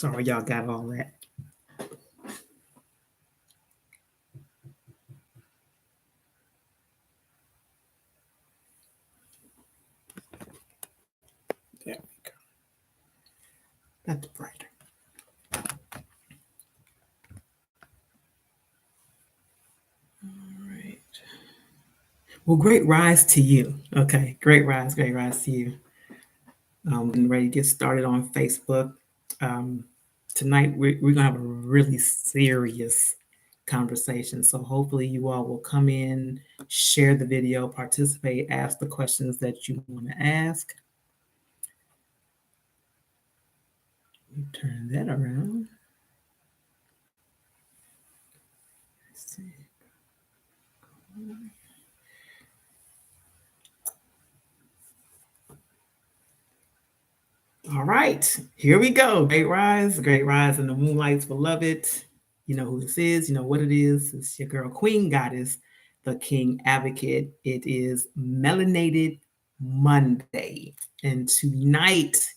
Sorry, y'all got all that. There we go. That's brighter. All right. Well, great rise to you. Okay, great rise to you. Getting ready to get started on Facebook. Tonight, we're going to have a really serious conversation. So hopefully you all will come in, share the video, participate, ask the questions that you want to ask. Turn that around. Let's see. All right, here we go. Great rise, and the moonlight's beloved. You know who this is, you know what it is. It's your girl, Queen Goddess, the King Advocate. It is Melanated Monday. And tonight,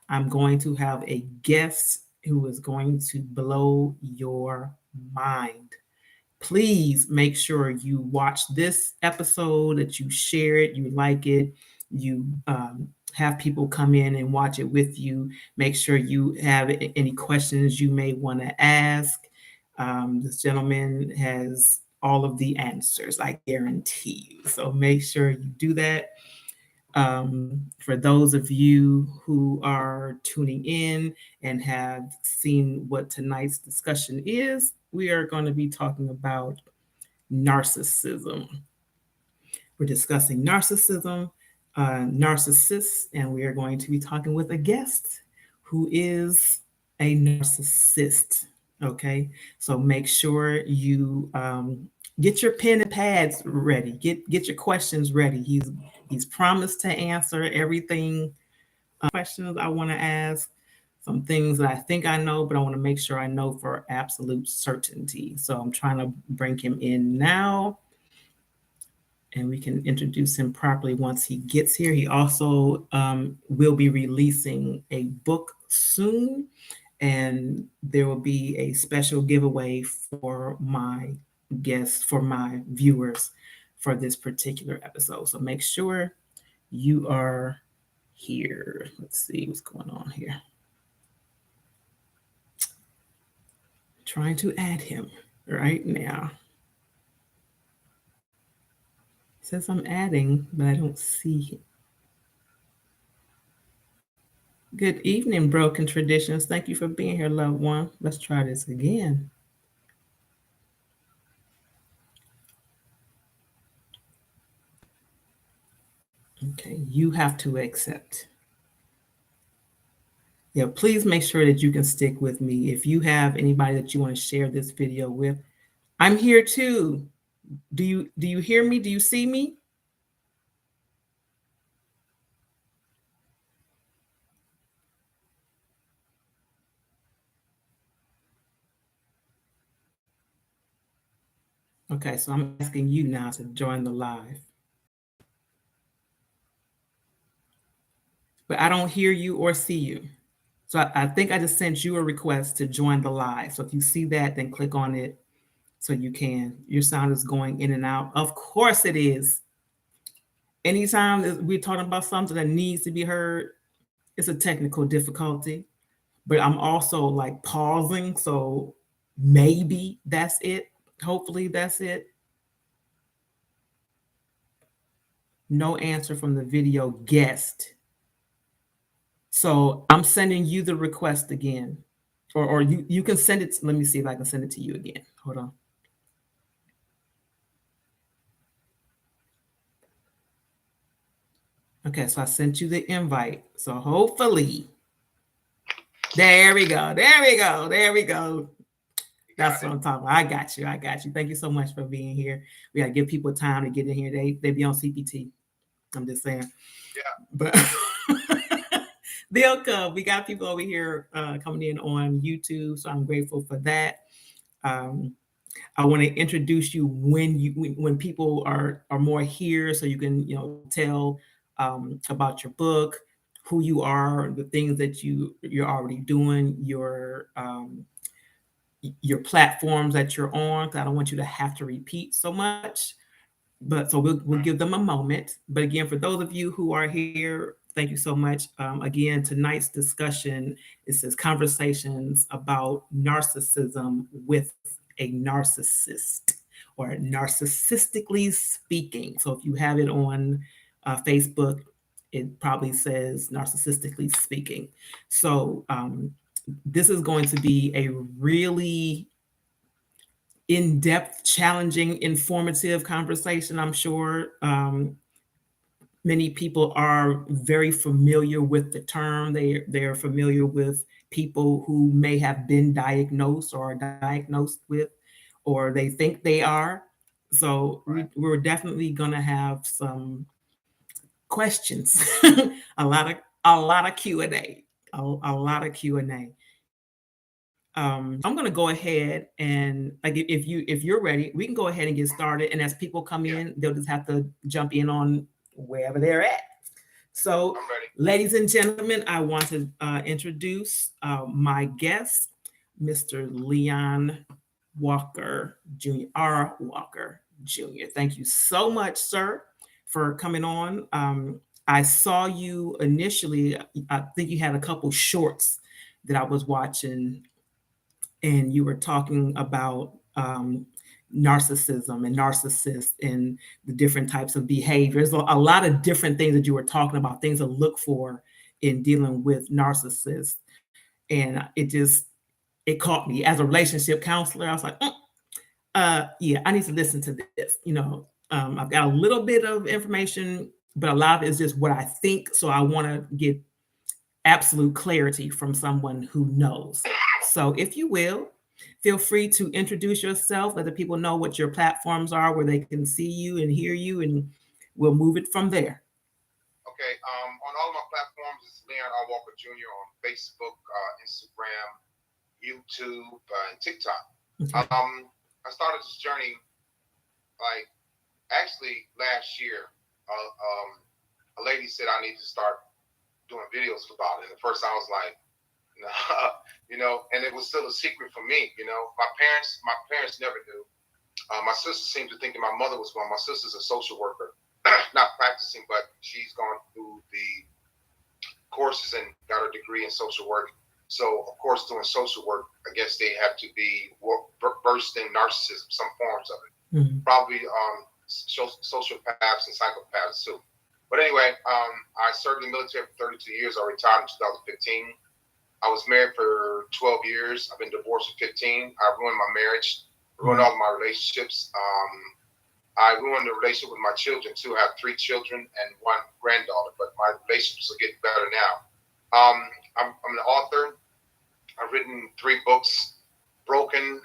I'm going to have a guest who is going to blow your mind. Please make sure you watch this episode, that you share it, you like it, you have people come in and watch it with you. Make sure you have any questions you may want to ask. This gentleman has all of the answers, I guarantee you. So make sure you do that. For those of you who are tuning in and have seen what tonight's discussion is, we are going to be talking about narcissism. We're discussing narcissism, narcissists, and we are going to be talking with a guest who is a narcissist. Okay, so make sure you get your pen and pads ready. Get your questions ready. He's promised to answer everything. Questions I want to ask. Some things that I think I know, but I want to make sure I know for absolute certainty. So I'm trying to bring him in now, and we can introduce him properly once he gets here. He also will be releasing a book soon, and there will be a special giveaway for my guests, for my viewers, for this particular episode. So make sure you are here. Let's see what's going on here. Trying to add him right now. It says I'm adding, but I don't see him. Good evening, Broken Traditions. Thank you for being here, loved one. Let's try this again. Okay, you have to accept. Yeah, please make sure that you can stick with me. If you have anybody that you want to share this video with, I'm here too. Do you hear me? Do you see me? Okay, so I'm asking you now to join the live. But I don't hear you or see you. So I think I just sent you a request to join the live. So if you see that, then click on it so you can. Your sound is going in and out. Of course it is. Anytime we're talking about something that needs to be heard, it's a technical difficulty. But I'm also like pausing. So maybe that's it. Hopefully that's it. No answer from the video guest. So I'm sending you the request again. Or you can send it. Let me see if I can send it to you again. Hold on. Okay, so I sent you the invite. So hopefully, there we go. That's what I'm talking about. I got you. Thank you so much for being here. We gotta give people time to get in here. They be on CPT. I'm just saying. Yeah. But they'll come. We got people over here coming in on YouTube, so I'm grateful for that. I want to introduce you when people are more here, so you can tell about your book, who you are, the things that you're already doing, your platforms that you're on. 'Cause I don't want you to have to repeat so much. But so we'll give them a moment. But again, for those of you who are here, thank you so much. Again, tonight's discussion, it says conversations about narcissism with a narcissist, or narcissistically speaking. So if you have it on Facebook, it probably says narcissistically speaking. So this is going to be a really in-depth, challenging, informative conversation, I'm sure. Many people are very familiar with the term. They're familiar with people who may have been diagnosed or are diagnosed with, or they think they are. So we're definitely going to have some questions, a lot of Q&A, a lot of Q&A. I'm going to go ahead and, like, if you're ready, we can go ahead and get started. And as people come in, they'll just have to jump in on wherever they're at. So, ladies and gentlemen, I want to introduce my guest, Mr. Leon Walker Jr. R. Walker Jr. Thank you so much, sir, for coming on. I saw you initially. I think you had a couple shorts that I was watching, and you were talking about narcissism and narcissists and the different types of behaviors. A lot of different things that you were talking about, things to look for in dealing with narcissists. And it caught me as a relationship counselor. I was like, yeah, I need to listen to this. I've got a little bit of information, but a lot of it is just what I think. So I want to get absolute clarity from someone who knows. So if you will, feel free to introduce yourself, let the people know what your platforms are, where they can see you and hear you, and we'll move it from there. Okay. On all of my platforms, it's Leon R. Walker Jr. on Facebook, Instagram, YouTube, and TikTok. Okay. I started this journey actually last year. A lady said I need to start doing videos about it. And at first I was like, nah, and it was still a secret for me. My parents never knew. My sister seemed to think that my mother was one. My sister's a social worker, not practicing, but she's gone through the courses and got her degree in social work. So, of course, doing social work, I guess they have to be versed in narcissism, some forms of it. Mm-hmm. Probably sociopaths and psychopaths too. But anyway, I served in the military for 32 years. I retired in 2015. I was married for 12 years. I've been divorced for 15. I ruined my marriage, ruined all of my relationships. I ruined the relationship with my children too. I have 3 children and 1 granddaughter, but my relationships are getting better now. I'm an author. I've written 3 books. Broken,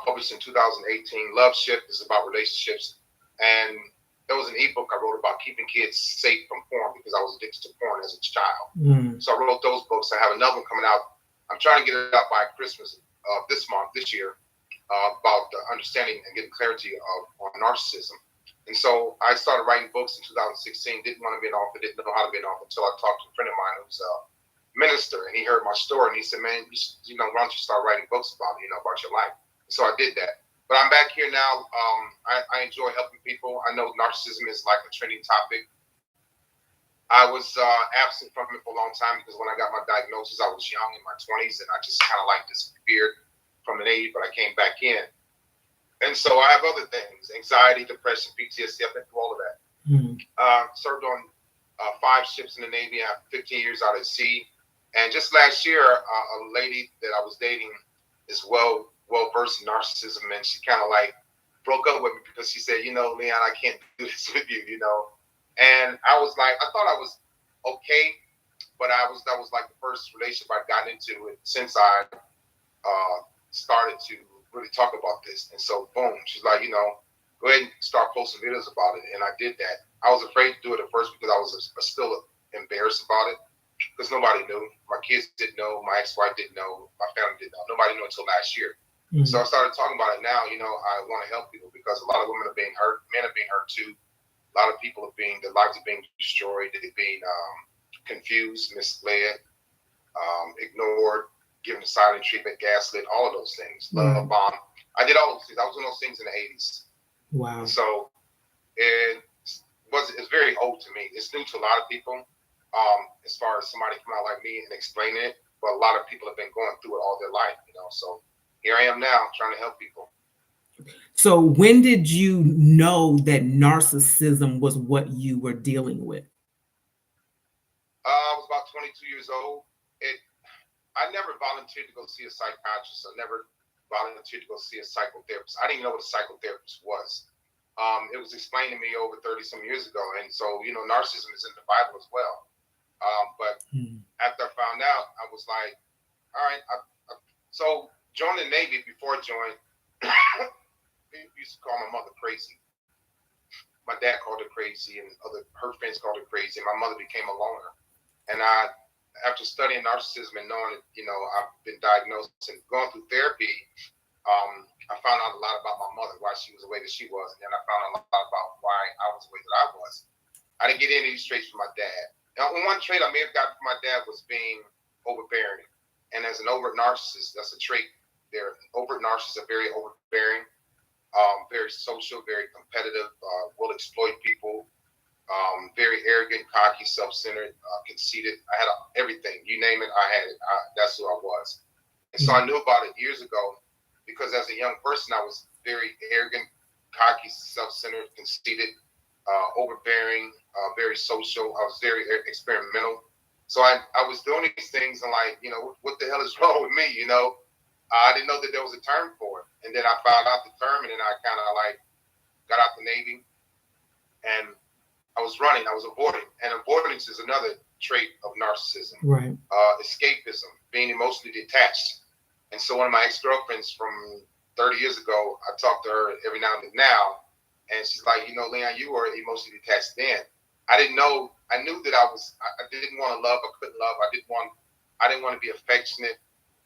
published in 2018. Love Shift is about relationships. And there was an ebook I wrote about keeping kids safe from porn because I was addicted to porn as a child. So I wrote those books. I have another one coming out. I'm trying to get it out by Christmas this year, about understanding and getting clarity on narcissism. And so I started writing books in 2016. Didn't want to be an author. Didn't know how to be an author until I talked to a friend of mine who's a minister, and he heard my story and he said, "Man, why don't you start writing books about about your life?" So I did that. But I'm back here now. I enjoy helping people. I know narcissism is like a trending topic. I was absent from it for a long time because when I got my diagnosis, I was young in my 20s, and I just kind of disappeared from the Navy, but I came back in. And so I have other things: anxiety, depression, PTSD. I've been through all of that. Served on 5 ships in the Navy. I have 15 years out at sea. And just last year, a lady that I was dating is well versed in narcissism, and she kind of broke up with me because she said, Leon, I can't do this with you, And I was like, I thought I was okay, but that was like the first relationship I got into it since I started to really talk about this. And so, boom, she's like, go ahead and start posting videos about it. And I did that. I was afraid to do it at first because I was still embarrassed about it because nobody knew. My kids didn't know. My ex-wife didn't know. My family didn't know. Nobody knew until last year. So I started talking about it now. I want to help people because a lot of women are being hurt. Men are being hurt too. A lot of people their lives are being destroyed. They're being confused, misled, ignored, given silent treatment, gaslit, all of those things, love Right. bomb. I did all those things. I was doing those things in the 80s. And Wow. so it's very old to me. It's new to a lot of people, as far as somebody coming out like me and explaining it. But a lot of people have been going through it all their life, So here I am now trying to help people. So when did you know that narcissism was what you were dealing with? I was about 22 years old. I never volunteered to go see a psychiatrist. I never volunteered to go see a psychotherapist. I didn't even know what a psychotherapist was. It was explained to me over 30 some years ago. And so, narcissism is in the Bible as well. But after I found out, I was like, all right. So joining the Navy, before I joined, they used to call my mother crazy. My dad called her crazy, and her friends called her crazy. And my mother became a loner. And after studying narcissism and knowing that, I've been diagnosed and going through therapy, I found out a lot about my mother, why she was the way that she was. And then I found out a lot about why I was the way that I was. I didn't get any of these traits from my dad. Now, one trait I may have gotten from my dad was being overbearing. And as an overt narcissist, that's a trait. Overt narcissists are very overbearing, very social, very competitive, will exploit people, very arrogant, cocky, self-centered, conceited. I had everything. You name it, I had it. That's who I was. And so I knew about it years ago because as a young person, I was very arrogant, cocky, self-centered, conceited, overbearing, very social. I was very experimental. So I was doing these things and what the hell is wrong with me? I didn't know that there was a term for it. And then I found out the term, and then I kind of got out the Navy, and I was running, I was avoiding. And avoidance is another trait of narcissism. Right. Escapism, being emotionally detached. And so one of my ex-girlfriends from 30 years ago, I talk to her every now and then now, and she's like, Leon, you were emotionally detached then. I didn't know. I knew that I didn't want to love. I couldn't love. I didn't want to be affectionate.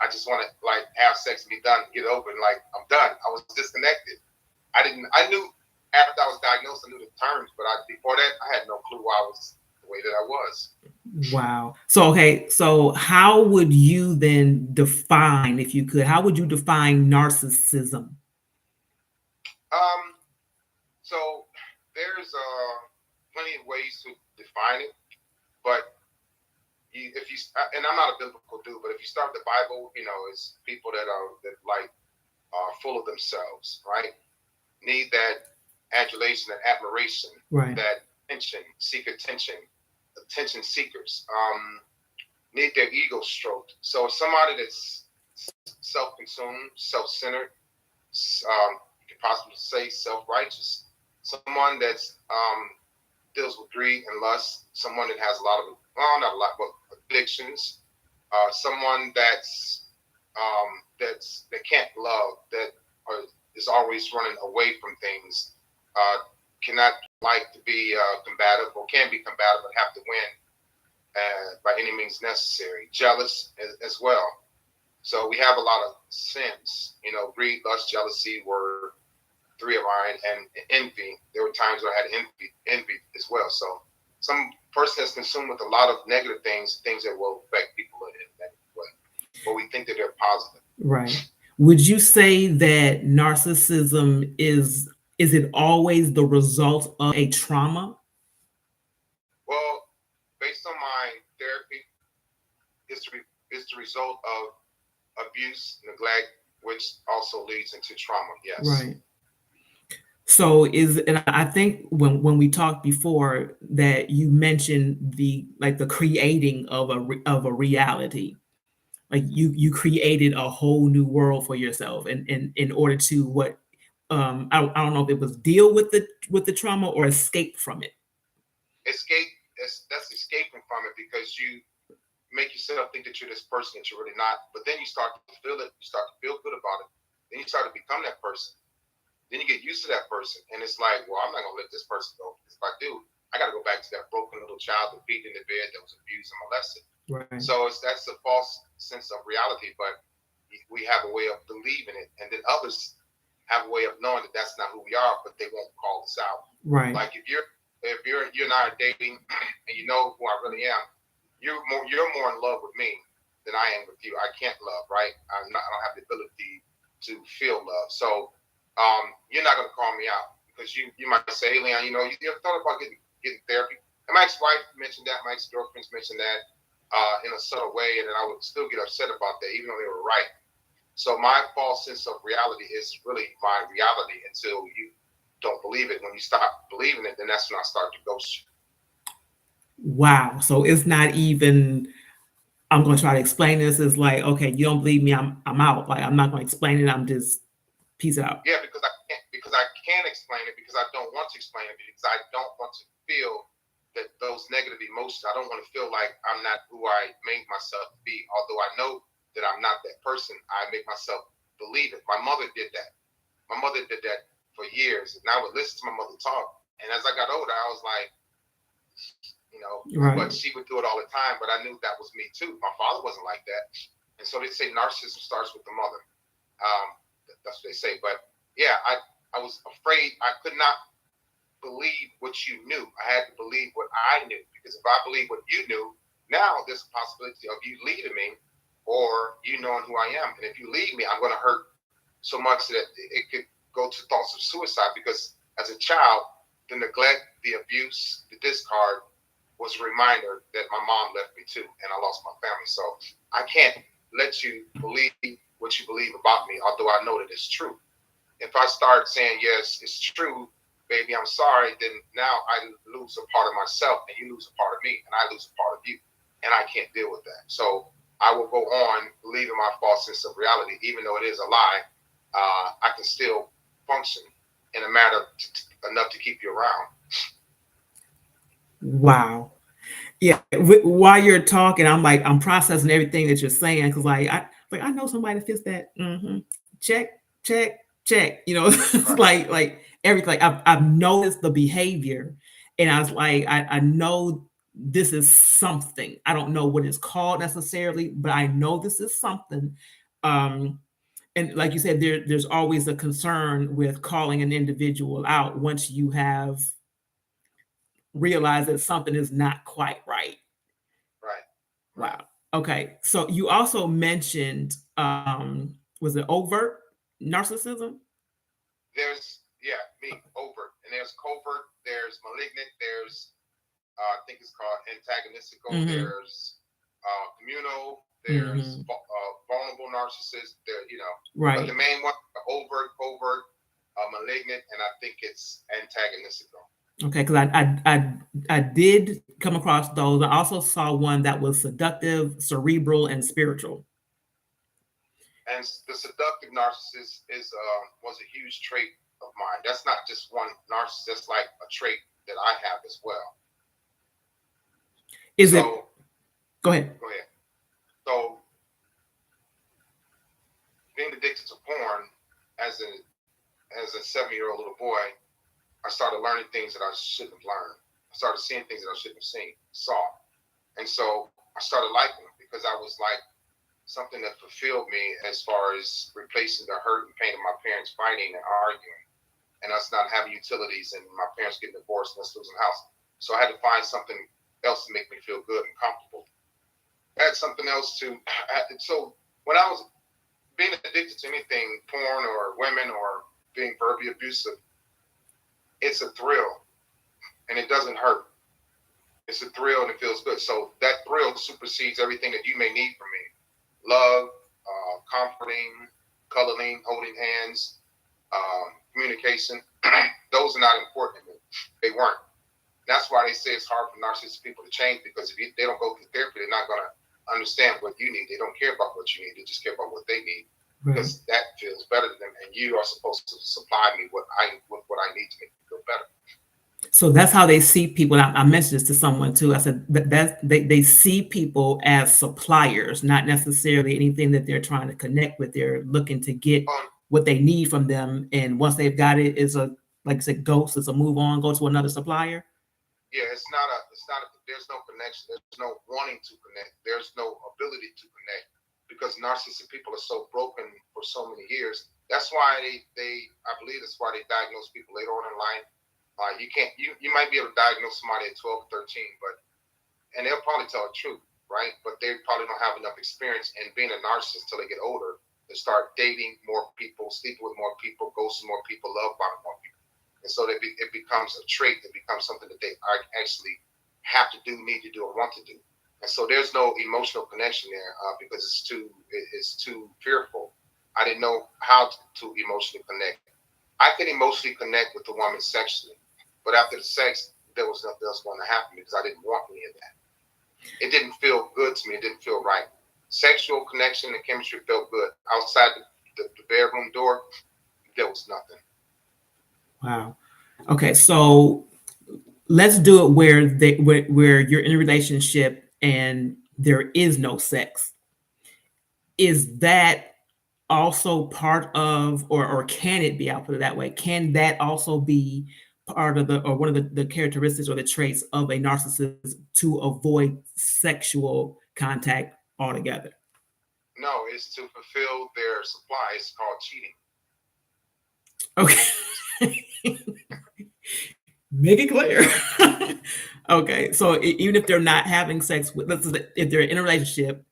I just want to have sex and be done, get over it. I'm done. I was disconnected. I knew after I was diagnosed, I knew the terms, but before that, I had no clue why I was the way that I was. Wow. So how would you then define, if you could, how would you define narcissism? So there's plenty of ways to define it, but if you and I'm not a biblical dude, but if you start the Bible, it's people that are full of themselves, right? Need that adulation and admiration, right? That attention, seek attention seekers, need their ego stroked. So somebody that's self-consumed, self-centered, you could possibly say self-righteous, someone that's deals with greed and lust, someone that has a lot of, well, not a lot, but addictions, someone that can't love, that is always running away from things, cannot like to be combative, or can be combative but have to win by any means necessary. Jealous as well. So we have a lot of sins. Greed, lust, jealousy were three of mine, and envy. There were times where I had envy as well. So some person that's consumed with a lot of negative things that will affect people in a negative way, but we think that they're positive. Right. Would you say that narcissism is it always the result of a trauma? Well, based on my therapy, it's the result of abuse, neglect, which also leads into trauma. Yes. Right. So and I think when we talked before that you mentioned the creating of a reality, like you created a whole new world for yourself, and in order to what I don't know if it was deal with the trauma or escape from it. Escape. That's escaping from it, because you make yourself think that you're this person that you're really not. But then you start to feel it. You start to feel good about it. Then you start to become that person. Then you get used to that person, and it's like, well, I'm not gonna let this person go. Because if I do, I got to go back to that broken little child that peed in the bed, that was abused and molested. Right. So that's a false sense of reality, but we have a way of believing it, and then others have a way of knowing that that's not who we are, but they won't call us out. Right. Like if you and I are dating, and you know who I really am, you're more in love with me than I am with you. I can't love, right? I don't have the ability to feel love. So you're not gonna call me out because you might say, hey Leon, you ever thought about getting therapy? And my ex-wife mentioned that, my ex-girlfriends mentioned that in a subtle way, and then I would still get upset about that, even though they were right. So my false sense of reality is really my reality until you don't believe it. When you stop believing it, then that's when I start to ghost you. Wow. So it's not even, I'm going to try to explain this. It's like, okay, you don't believe me. I'm out. Like, I'm not going to explain it. I'm just peace out. Yeah, because I can't explain it because I don't want to explain it because I don't want to feel that those negative emotions. I don't want to feel like I'm not who I made myself to be. Although I know that I'm not that person, I make myself believe it. My mother did that. My mother did that for years, and I would listen to my mother talk. And as I got older, I was like, but Right. she would do it all the time. But I knew that was me too. My father wasn't like that, and so they say narcissism starts with the mother. That's what they say. But yeah, I was afraid. I could not believe what you knew. I had to believe what I knew because if I believe what you knew, now there's a possibility of you leaving me or you knowing who I am. And if you leave me, I'm going to hurt so much that it could go to thoughts of suicide because as a child, the neglect, the abuse, the discard was a reminder that my mom left me too and I lost my family. So I can't let you believe what you believe about me, although I know that it's true. If I start saying, yes, it's true, baby, I'm sorry, then now I lose a part of myself and you lose a part of me and I lose a part of you. And I can't deal with that. So I will go on believing my false sense of reality, even though it is a lie. I can still function in a matter enough to keep you around. Wow. Yeah. While you're talking, I'm processing everything that you're saying because I know somebody that fits that. Check, check, check. It's Right, like everything. I've noticed the behavior, and I was like, I know this is something. I don't know what it's called necessarily, but I know this is something. Um, and like you said, there's always a concern with calling an individual out once you have realized that something is not quite right. right, right. Wow. Okay. So you also mentioned, was it overt narcissism? Yeah, me, overt. And there's covert, there's malignant, there's I think it's called antagonistical. Mm-hmm. There's communal. There's Mm-hmm. vulnerable narcissist. But the Right. main one, overt, covert, malignant, and I think it's antagonistical. Okay. Because I did come across those. I also saw one that was seductive, cerebral, and spiritual. And the seductive narcissist is was a huge trait of mine. That's not just one narcissist. That's like a trait that I have as well. Is it? So Go ahead. go ahead. So being addicted to porn as a 7-year-old little boy, I started learning things that I shouldn't have learned. I started seeing things that I shouldn't have saw. And so I started liking them because I was like something that fulfilled me as far as replacing the hurt and pain of my parents fighting and arguing and us not having utilities and my parents getting divorced and us losing the house. So I had to find something else to make me feel good and comfortable. I had something else to, so when I was being addicted to anything, porn or women or being verbally abusive, it's a thrill and it doesn't hurt. It's a thrill and it feels good. So that thrill supersedes everything that you may need from me. Love, comforting, cuddling, holding hands, communication. Those are not important to me. They weren't. That's why they say it's hard for narcissistic people to change because if they don't go through therapy, they're not going to understand what you need. They don't care about what you need. They just care about what they need Right. because that feels better to them. And you are supposed to supply me what I need to make me feel better. So that's how they see people. And I mentioned this to someone too. I said that they see people as suppliers, not necessarily anything that they're trying to connect with. They're looking to get Um, what they need from them, and once they've got it, is a, like I said, ghost. It's a move on, go to another supplier. yeah, there's no connection. There's no wanting to connect. There's no ability to connect because narcissistic people are so broken for so many years. That's why I believe that's why they diagnose people later on in life. You can't, you might be able to diagnose somebody at 12 or 13, but, and they'll probably tell the truth. right? But they probably don't have enough experience in being a narcissist until they get older and start dating more people, sleeping with more people, ghosting more people, love bombing more people. And so it becomes a trait. It becomes something that they are actually have to do, need to do, or want to do. And so there's no emotional connection there because it's too fearful. I didn't know how to emotionally connect. I could emotionally connect with the woman sexually, but after the sex, there was nothing else going to happen because I didn't want any of that. It didn't feel good to me. It didn't feel right. Sexual connection and chemistry felt good. Outside the bedroom door, there was nothing. Wow. Okay, so let's do it where you're in a relationship and there is no sex. Is that also part of, or can it be, I'll put it that way, can that also be part of the, or one of the characteristics or the traits of a narcissist to avoid sexual contact altogether? No, it's to fulfill their supply. It's called cheating. Okay. Make it clear. Okay, so even if they're not having sex with, let's say if they're in a relationship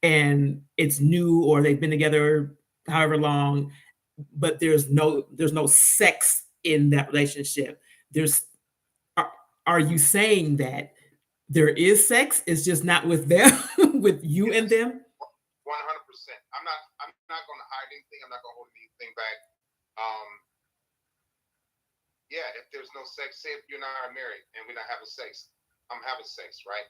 and it's new or they've been together however long, but there's no sex in that relationship. There's are, are you saying that there is sex? It's just not with them, with you and Yes, them? 100%. I'm not going to hide anything. I'm not going to hold anything back. Um, yeah, if there's no sex, say if you and I are married and we're not having sex, I'm having sex, right?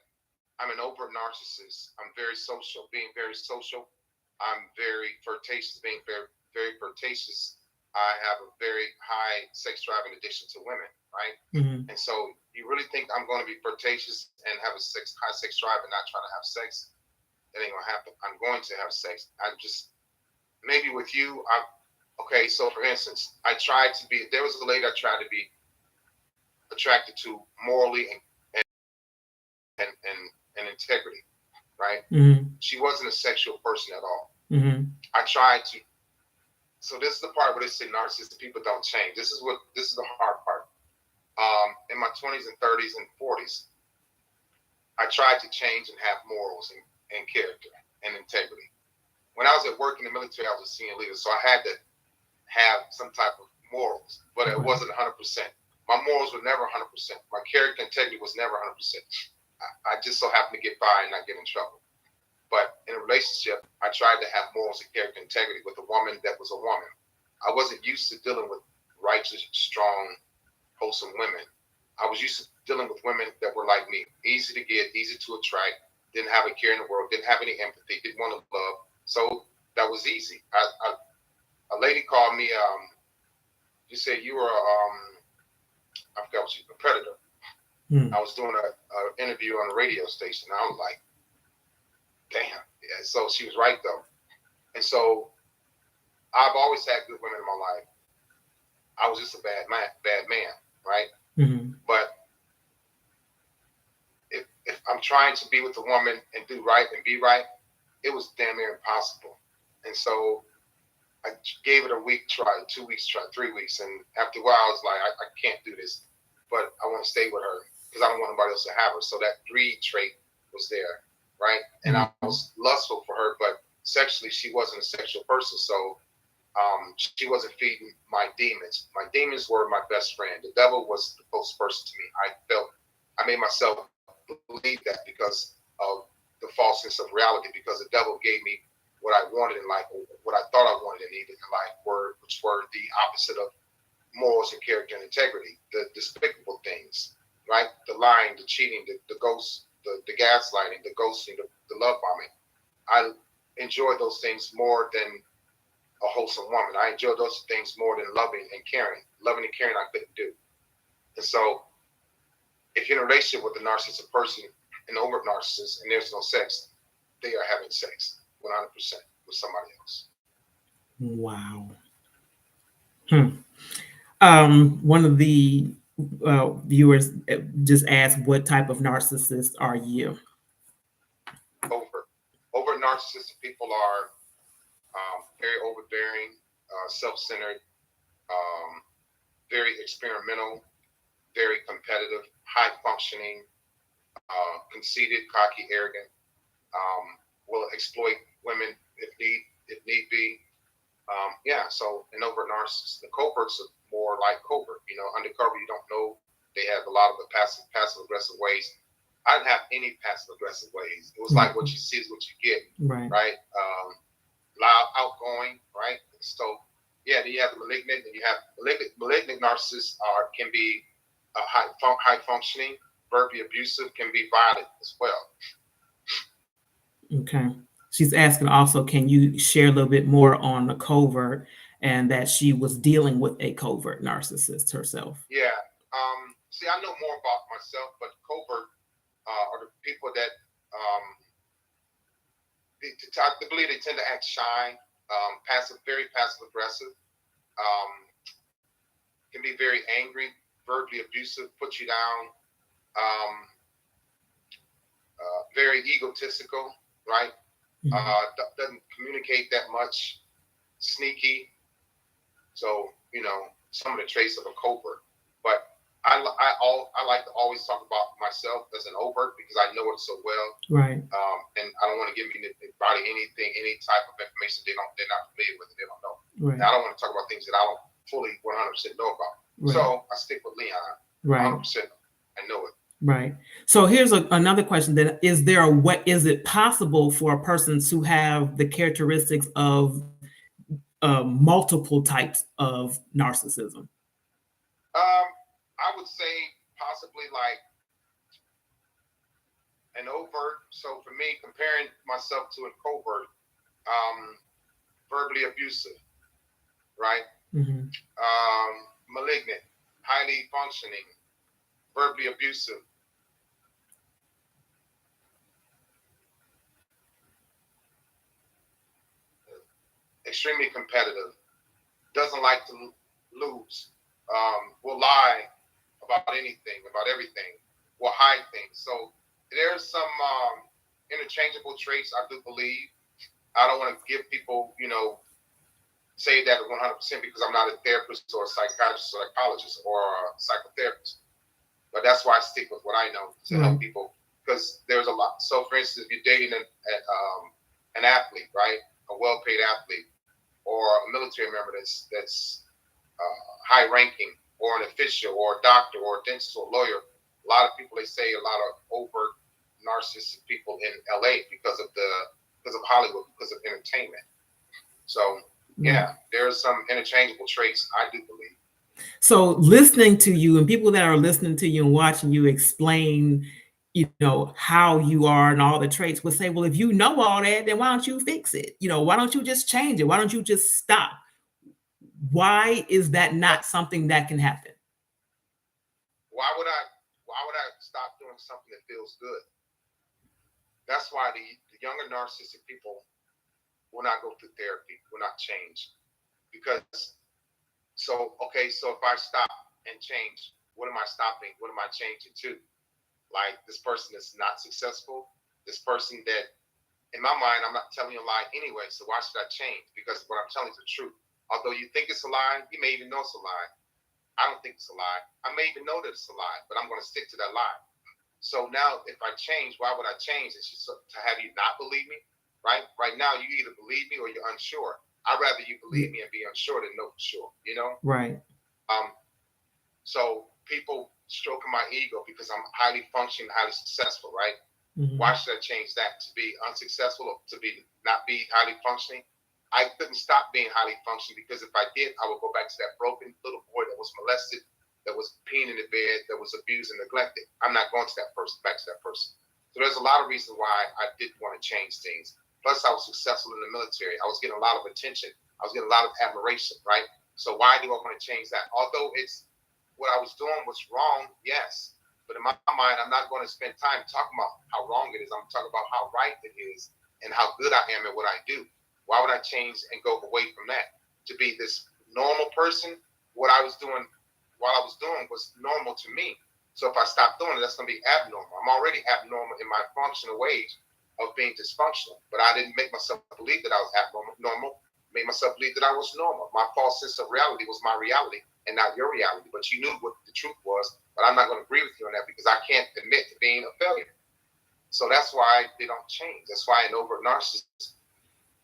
I'm an overt narcissist. I'm very social. Being very social, I'm very flirtatious. Being very, very flirtatious, I have a very high sex drive and addiction to women, right? Mm-hmm. And so, you really think I'm going to be flirtatious and have a high sex drive and not trying to have sex? It ain't gonna happen. I'm going to have sex. I'm just maybe with you. I'm okay. So, for instance, I tried to be. There was a lady I tried to be attracted to morally and integrity, right? Mm-hmm. She wasn't a sexual person at all. Mm-hmm. I tried to. So this is the part where they say narcissistic people don't change. This is the hard part. In my 20s and 30s and 40s, I tried to change and have morals and character and integrity. When I was at work in the military, I was a senior leader, so I had to have some type of morals, but it Right. wasn't 100%. My morals were never 100%. My character integrity was never 100%. I just so happened to get by and not get in trouble. But in a relationship, I tried to have morals and character integrity with a woman that was a woman. I wasn't used to dealing with righteous, strong, wholesome women. I was used to dealing with women that were like me, easy to get, easy to attract, didn't have a care in the world, didn't have any empathy, didn't want to love. So that was easy. A lady called me. She said you were I forgot what a predator. Mm-hmm. I was doing a interview on a radio station. And I was like, damn. Yeah, so she was right though. And so I've always had good women in my life. I was just a bad man, right? Mm-hmm. But if I'm trying to be with a woman and do right and be right, it was damn near impossible. And so I gave it a week try, 2 weeks try, 3 weeks, and after a while I was like, I can't do this, but I want to stay with her because I don't want nobody else to have her. So that greed trait was there, right? And I Mm-hmm. was lustful for her, but sexually she wasn't a sexual person, so she wasn't feeding my demons. My demons were my best friend. The devil was the closest person to me. I made myself believe that because of the falseness of reality, because the devil gave me what I wanted in life, or what I thought I wanted and needed in life, which were the opposite of morals and character and integrity, the despicable things, right? The lying, the cheating, the ghost, the gaslighting, the ghosting, the love bombing. I enjoy those things more than a wholesome woman. I enjoy those things more than loving and caring. Loving and caring I couldn't do. And so if you're in a relationship with a narcissistic person, an overt narcissist, and there's no sex, they are having sex 100% with somebody else. Wow. Hmm. One of the viewers just asked, "What type of narcissist are you?" Over narcissistic people are very overbearing, self-centered, um, very experimental, very competitive, high functioning, conceited, cocky, arrogant. will exploit women if need be. Yeah, so an overt narcissist. The coverts are more like covert. Undercover, you don't know. They have a lot of the passive aggressive ways. I didn't have any passive aggressive ways. It was like what you see is what you get, right? Loud, outgoing, right? So yeah, then you have the malignant, and you have malignant narcissists can be high functioning, verbally abusive, can be violent as well. Okay. She's asking also, can you share a little bit more on the covert and that she was dealing with a covert narcissist herself? Yeah. See, I know more about myself, but covert are the people that I believe they tend to act shy, very passive aggressive, can be very angry, verbally abusive, put you down, very egotistical, right? Doesn't communicate that much, sneaky. So, some of the traits of a covert. But I like to always talk about myself as an overt because I know it so well. Right. And I don't want to give anybody any type of information they're not familiar with, they don't know. Right. And I don't want to talk about things that I don't fully 100% know about. Right. So I stick with Leon. Right. 100%. I know it. Right. So here's another question then. Is it possible for a person to have the characteristics of multiple types of narcissism? I would say possibly like an overt. So for me, comparing myself to a covert, verbally abusive, right? Malignant, highly functioning, verbally abusive. Extremely competitive, doesn't like to lose, will lie about anything, about everything, will hide things. So there's some interchangeable traits, I do believe. I don't want to give people, say that 100% because I'm not a therapist or a psychiatrist or psychologist or a psychotherapist. But that's why I stick with what I know to help people, because there's a lot. So for instance, if you're dating an athlete, right, a well-paid athlete, or a military member that's high ranking, or an official, or a doctor, or a dentist, or a lawyer. A lot of people, they say a lot of overt narcissistic people in LA because of Hollywood, because of entertainment. So yeah, there's some interchangeable traits, I do believe. So listening to you and people that are listening to you and watching you explain, how you are and all the traits would say, well, if you know all that, then why don't you fix it? Why don't you just change it? Why don't you just stop? Why is that not something that can happen? Why would I stop doing something that feels good? That's why the younger narcissistic people will not go through therapy, will not change. Because, so if I stop and change, what am I stopping? What am I changing to? Like, this person is not successful. This person that, in my mind, I'm not telling you a lie anyway, so why should I change? Because what I'm telling you is the truth. Although you think it's a lie, you may even know it's a lie. I don't think it's a lie. I may even know that it's a lie, but I'm going to stick to that lie. So now, if I change, why would I change? It's just to have you not believe me, right? Right now, you either believe me or you're unsure. I'd rather you believe me and be unsure than know for sure, Right. So people stroking my ego because I'm highly functioning, highly successful, right? Why should I change that? To be unsuccessful or to not be highly functioning? I couldn't stop being highly functioning because if I did, I would go back to that broken little boy that was molested, that was peeing in the bed, that was abused and neglected. I'm not going to back to that person. So there's a lot of reasons why I didn't want to change things. Plus, I was successful in the military. I was getting a lot of attention. I was getting a lot of admiration, right? So why do I want to change that? Although what I was doing was wrong, yes. But in my mind, I'm not going to spend time talking about how wrong it is. I'm talking about how right it is and how good I am at what I do. Why would I change and go away from that? To be this normal person, what I was doing while I was doing was normal to me. So if I stop doing it, that's going to be abnormal. I'm already abnormal in my functional ways of being dysfunctional. But I didn't make myself believe that I was abnormal, made myself believe that I was normal. My false sense of reality was my reality and not your reality. But you knew what the truth was. But I'm not going to agree with you on that because I can't admit to being a failure. So that's why they don't change. That's why an overt narcissist,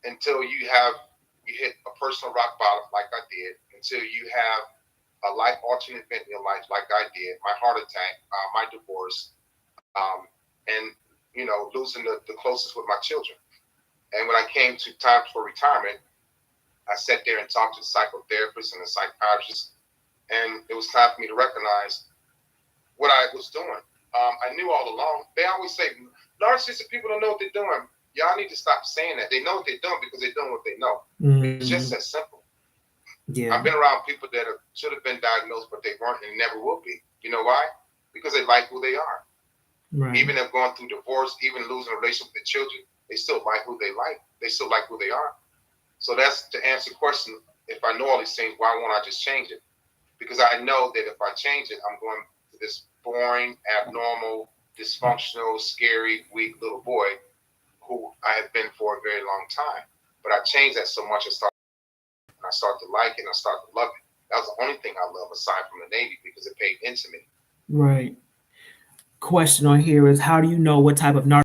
until you hit a personal rock bottom like I did, until you have a life alternate event in your life like I did, my heart attack, my divorce, and losing the closest with my children. And when I came to time for retirement, I sat there and talked to the psychotherapist and the psychiatrist, and it was time for me to recognize what I was doing. I knew all along. They always say narcissistic people don't know what they're doing. Y'all need to stop saying that. They know what they're doing because they're doing what they know. It's just that simple. Yeah. I've been around people that should have been diagnosed, but they weren't and never will be. You know why? Because they like who they are. Right. Even if going through divorce, even losing a relationship with their children, they still like who they like. They still like who they are. So that's to answer the question. If I know all these things, why won't I just change it? Because I know that if I change it, I'm going to this boring, abnormal, dysfunctional, scary, weak little boy who I have been for a very long time. But I changed that so much, I started to like it and I started to love it. That was the only thing I love aside from the Navy because it paid into me. Right. Question on here is, how do you know what type of narcissism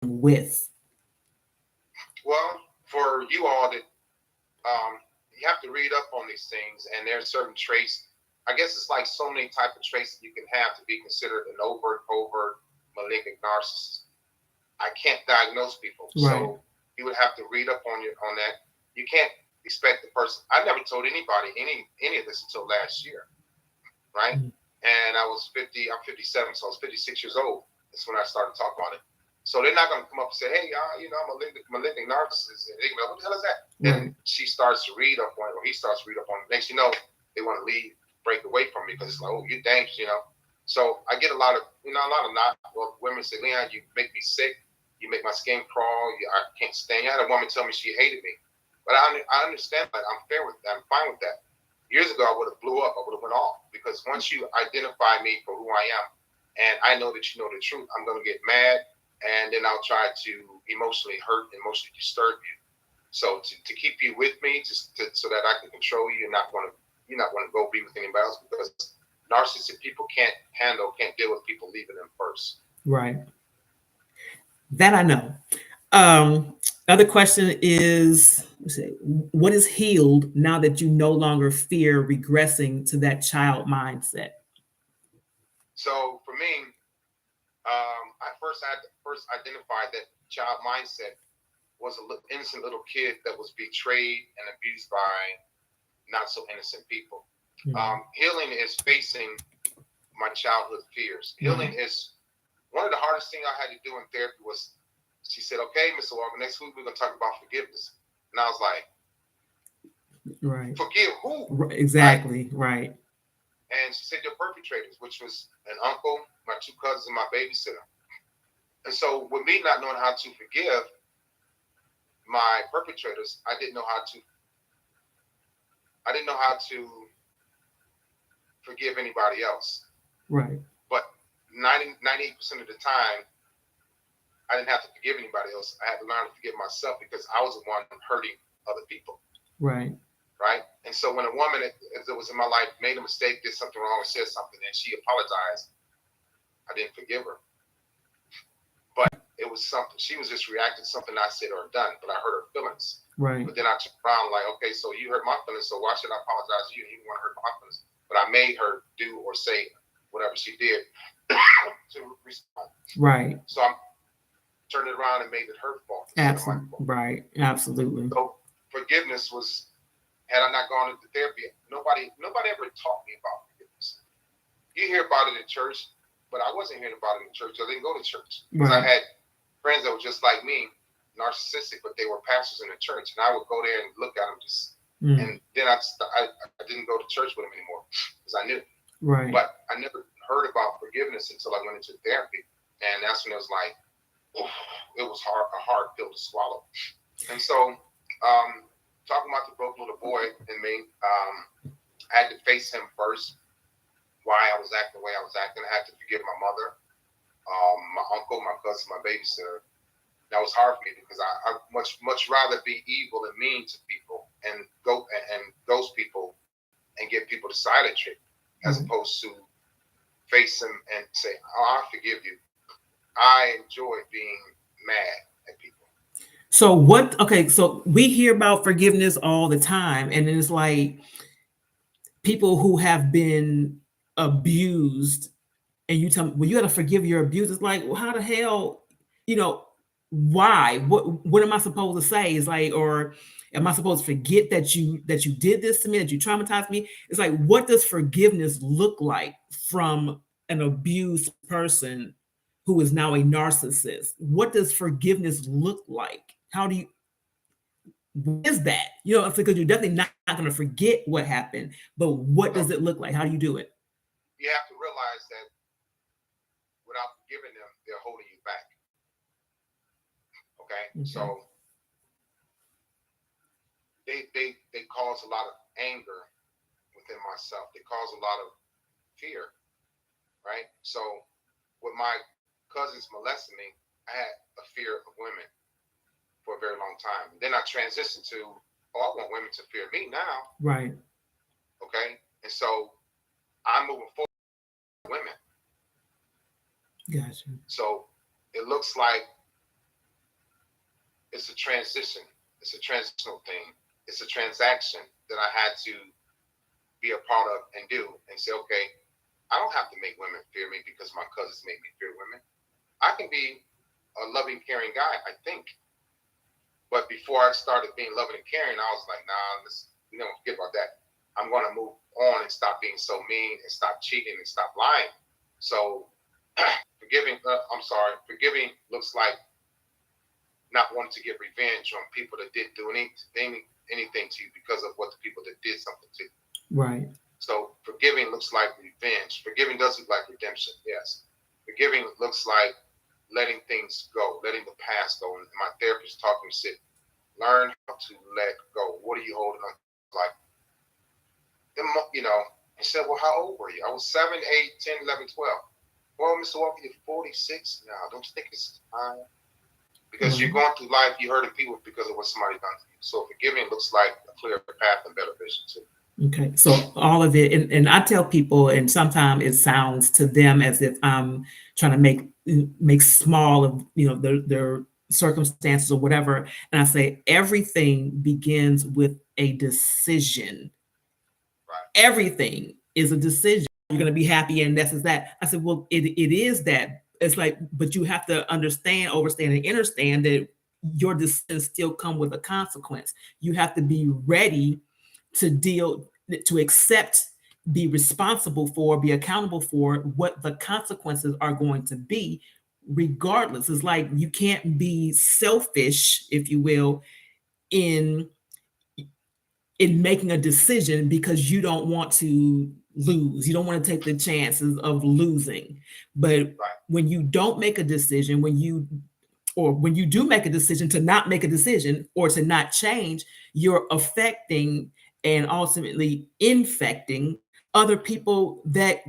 with? Well, for you all that you have to read up on these things, and there's certain traits. I guess it's like so many type of traits that you can have to be considered an overt, malignant narcissist. I can't diagnose people, Right. So you would have to read up on that. You can't expect the person. I never told anybody any of this until last year, right? Mm. And I was 50. I'm 57, so I was 56 years old. That's when I started talking about it. So they're not going to come up and say, "Hey, I'm a malignant narcissist." And they're going to be like, "What the hell is that?" Right. Then she starts to read up on it, or he starts to read up on it. Next, they want to leave, break away from me because it's like, "Oh, you're dangerous," So I get a lot of women say, "Leon, you make me sick. You make my skin crawl. I can't stand you." I had a woman tell me she hated me, but I understand that. I'm fair with that. I'm fine with that. Years ago, I would have blew up. I would have went off because once you identify me for who I am, and I know that you know the truth, I'm going to get mad, and then I'll try to emotionally hurt, emotionally disturb you. So to keep you with me, so that I can control you, you're not going to go be with anybody else because narcissistic people can't deal with people leaving them first. Right. That I know. Other question is, what is healed now that you no longer fear regressing to that child mindset? So for me, I had to first identify that child mindset was an innocent little kid that was betrayed and abused by not so innocent people. Mm. Healing is facing my childhood fears. Healing is one of the hardest things I had to do in therapy was, she said, "Okay, Mr. Walker, next week we're going to talk about forgiveness." And I was like, right. Forgive who? Exactly, right. And she said, "Your perpetrators," which was an uncle, my two cousins, and my babysitter. And so with me not knowing how to forgive my perpetrators, I didn't know how to forgive anybody else. Right. But 98% of the time, I didn't have to forgive anybody else. I had to learn to forgive myself because I was the one hurting other people. Right. Right. And so when a woman that was in my life made a mistake, did something wrong, or said something, and she apologized, I didn't forgive her. But it was something, she was just reacting to something I said or done, but I hurt her feelings. Right. But then I turned around like, okay, so you hurt my feelings, so why should I apologize to you? You want to hurt my feelings. But I made her do or say whatever she did to respond. Right. So I turned it around and made it her fault. Absolutely. Right. Absolutely. So forgiveness was, had I not gone into therapy, nobody ever taught me about forgiveness. You hear about it in church, but I wasn't hearing about it in church. I didn't go to church because I had friends that were just like me, narcissistic, but they were pastors in the church, and I would go there and look at them and then I didn't go to church with them anymore because I knew. Right. But I never heard about forgiveness until I went into therapy, and that's when it was like, it was a hard pill to swallow. And so, talking about the broke little boy in me, I had to face him first. Why I was acting the way I was acting. I had to forgive my mother, my uncle, my cousin, my babysitter. That was hard for me because I much rather be evil and mean to people and go and ghost people and get people to silent treat as opposed to face them and say, "Oh, I forgive you." I enjoy being mad at people. So what? Okay, so we hear about forgiveness all the time, and then it's like people who have been abused, and you tell me, well, you got to forgive your abusers. Like, well, how the hell, you know, why? What am I supposed to say? Is like, or am I supposed to forget that you did this to me, that you traumatized me? It's like, what does forgiveness look like from an abused person who is now a narcissist? What does forgiveness look like? How do you? What is that? You know, because you're definitely not going to forget what happened, but what does No, it look like? How do you do it? you have to realize that without forgiving them, they're holding you back. Okay, Okay. so they cause a lot of anger within myself. They cause a lot of fear, right? So with my cousins molesting me, I had a fear of women for a very long time. And then I transitioned to, oh, I want women to fear me now. Right. Okay. And so I'm moving forward with women. Gotcha. So it looks like it's a transition. It's a transitional thing. It's a transaction that I had to be a part of and do and say, okay, I don't have to make women fear me because my cousins make me fear women. I can be a loving, caring guy, I think. But before I started being loving and caring, I was like, nah, we don't forget about that. I'm going to move on and stop being so mean and stop cheating and stop lying. So forgiving looks like not wanting to get revenge on people that didn't do anything to you because of what the people that did something to you. Right. So forgiving looks like revenge. Forgiving does look like redemption, yes. Forgiving looks like letting things go, letting the past go. And my therapist taught me to sit, learn how to let go. What are you holding on to? Like, he said, well, how old were you? I was 7, 8, 10, 11, 12. Well, Mr. Walker, you're 46 now. Don't you think it's time? Because you're going through life, you're hurting people because of what somebody done to you. So forgiving looks like a clear path and better vision too. Okay, so all of it, and I tell people, and sometimes it sounds to them as if I'm trying to make small of their circumstances or whatever, and I say everything begins with a decision. Right. Everything is a decision. You're going to be happy, and this is that. I said, well, it is that. It's like, but you have to understand, overstand, and understand that your decisions still come with a consequence. You have to be ready to deal, to accept, be responsible for, be accountable for what the consequences are going to be, regardless. It's like you can't be selfish, if you will, in making a decision because you don't want to lose. You don't want to take the chances of losing. But Right. when you don't make a decision, when you do make a decision to not make a decision or to not change, you're affecting and ultimately infecting other people that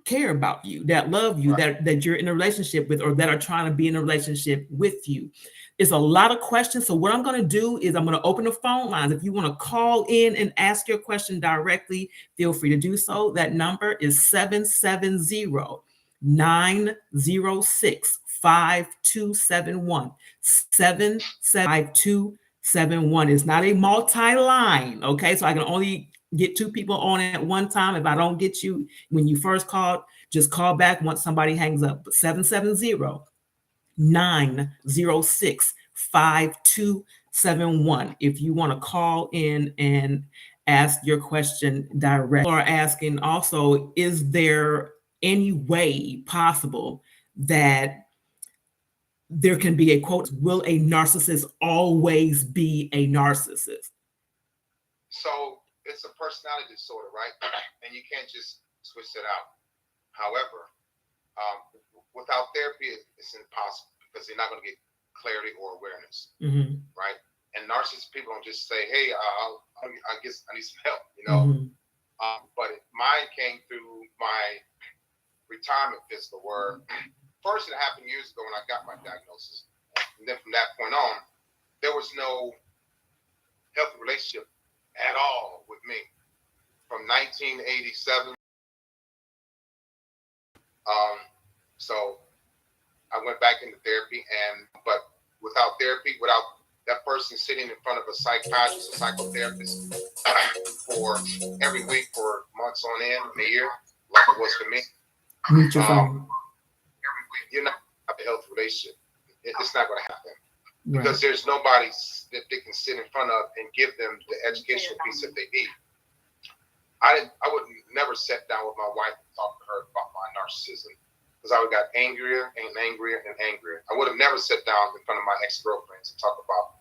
care about you, that love you, Right. that you're in a relationship with, or that are trying to be in a relationship with you. It's a lot of questions. So what I'm going to do is I'm going to open the phone lines. If you want to call in and ask your question directly, feel free to do so. That number is 770-906-5271. 772-5271 is not a multi-line. Okay, so I can only get two people on at one time. If I don't get you when you first called, just call back once somebody hangs up. But 770-906-5271 if you want to call in and ask your question directly. Or asking also, is there any way possible that there can be a quote, will a narcissist always be a narcissist? So it's a personality disorder, right? And you can't just switch it out. However, um, without therapy, it's impossible because they're not going to get clarity or awareness, right? And narcissist people don't just say, "Hey, I guess I need some help," But mine came through my retirement physical, where first it happened years ago when I got my diagnosis, and then from that point on, there was no healthy relationship at all with me from 1987. So I went back into therapy, but without therapy, without that person sitting in front of a psychiatrist or psychotherapist for every week for months on end, a year, like it was for me, Mute your phone. you're not going to have a healthy relationship. It's not going to happen Right. because there's nobody that they can sit in front of and give them the educational piece that they need. I would never sit down with my wife and talk to her about my narcissism because I would got angrier and angrier and angrier. I would have never sat down in front of my ex-girlfriends and talk about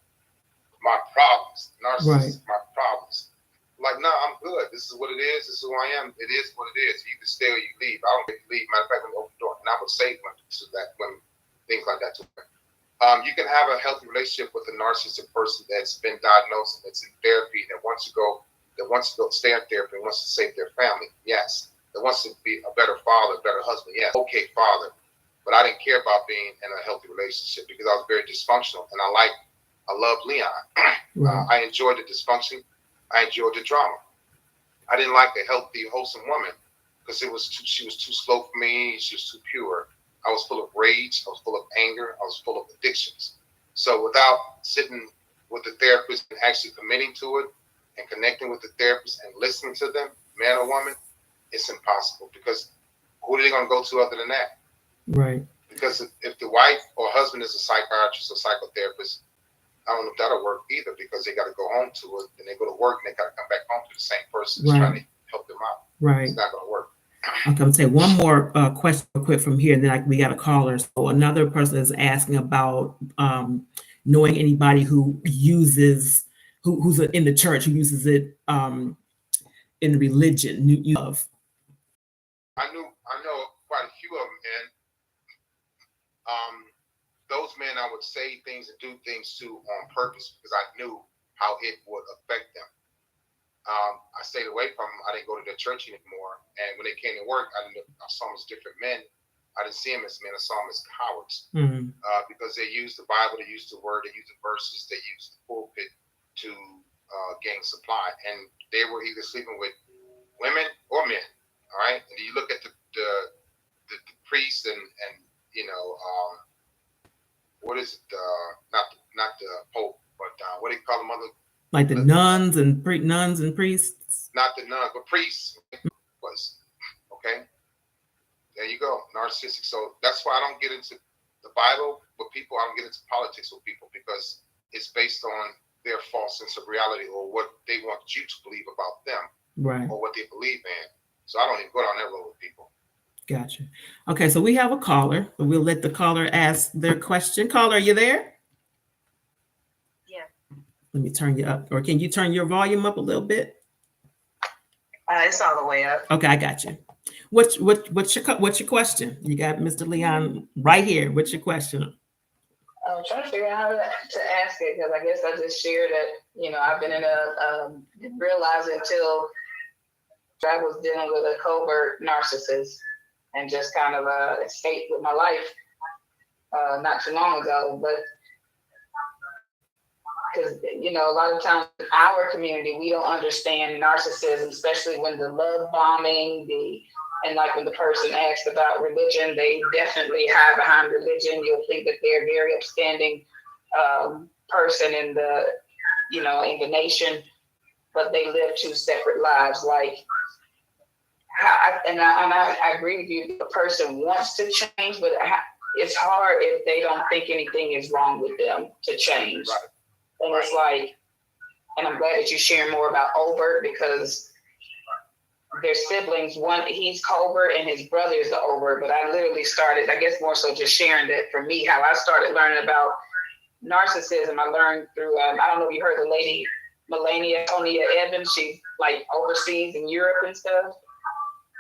my problems, narcissism, right. My problems. Like, no, I'm good. This is what it is. This is who I am. It is what it is. You either stay or you leave. I don't get to leave. Matter of fact, I'm open door. And I would say when things like that to her. You can have a healthy relationship with a narcissistic person that's been diagnosed and that's in therapy that wants to go stay in therapy and wants to save their family. Yes. That wants to be a better father, a better husband. Yes. Okay, father. But I didn't care about being in a healthy relationship because I was very dysfunctional. And I love Leon. Right. I enjoyed the dysfunction. I enjoyed the drama. I didn't like a healthy, wholesome woman because she was too slow for me. She was too pure. I was full of rage. I was full of anger. I was full of addictions. So without sitting with the therapist and actually committing to it and connecting with the therapist and listening to them, man or woman, it's impossible because who are they going to go to other than that? Right. Because if the wife or husband is a psychiatrist or psychotherapist, I don't know if that'll work either because they got to go home to it, then they go to work and they got to come back home to the same person that's trying to help them out. Right. It's not going to work. I'm going to say one more question real quick from here, and then we got a caller. So another person is asking about knowing anybody who uses, who's in the church, who uses it in religion. I know quite a few of them, and those men I would say things and do things to on purpose because I knew how it would affect them. I stayed away from them. I didn't go to their church anymore. And when they came to work, I saw them as different men. I didn't see them as men. I saw them as cowards because they used the Bible, they used the word, they used the verses, they used the pulpit to gain supply. And they were either sleeping with women or men. All right. And you look at the priests and you know, what is it? Not the Pope, but what do you call them? Like the nuns and priests? Not the nuns, but priests. Was okay. There you go, narcissistic. So that's why I don't get into the Bible with people. I don't get into politics with people because it's based on their false sense of reality or what they want you to believe about them, right? Or what they believe in. So I don't even go down that road with people. Gotcha. Okay, so we have a caller. We'll let the caller ask their question. Caller, are you there? Yeah. Let me turn you up, or can you turn your volume up a little bit? It's all the way up. Okay, I got you. What's your question? You got Mr. Leon right here. What's your question? I'm trying to figure out how to ask it because I guess I just shared that I've been in didn't realize until I was dealing with a covert narcissist and just kind of escaped with my life not too long ago, but. Because, a lot of times in our community, we don't understand narcissism, especially when the love bombing, and like when the person asks about religion, they definitely hide behind religion. You'll think that they're a very upstanding person in the nation, but they live two separate lives. Like, I agree with you. The person wants to change, but it's hard if they don't think anything is wrong with them to change. Right. And it's like, and I'm glad that you're sharing more about overt because their siblings, one, he's covert and his brother is the overt, but I literally started, I guess more so just sharing that for me, how I started learning about narcissism. I learned through, I don't know if you heard the lady, Melania Evans, she's like overseas in Europe and stuff.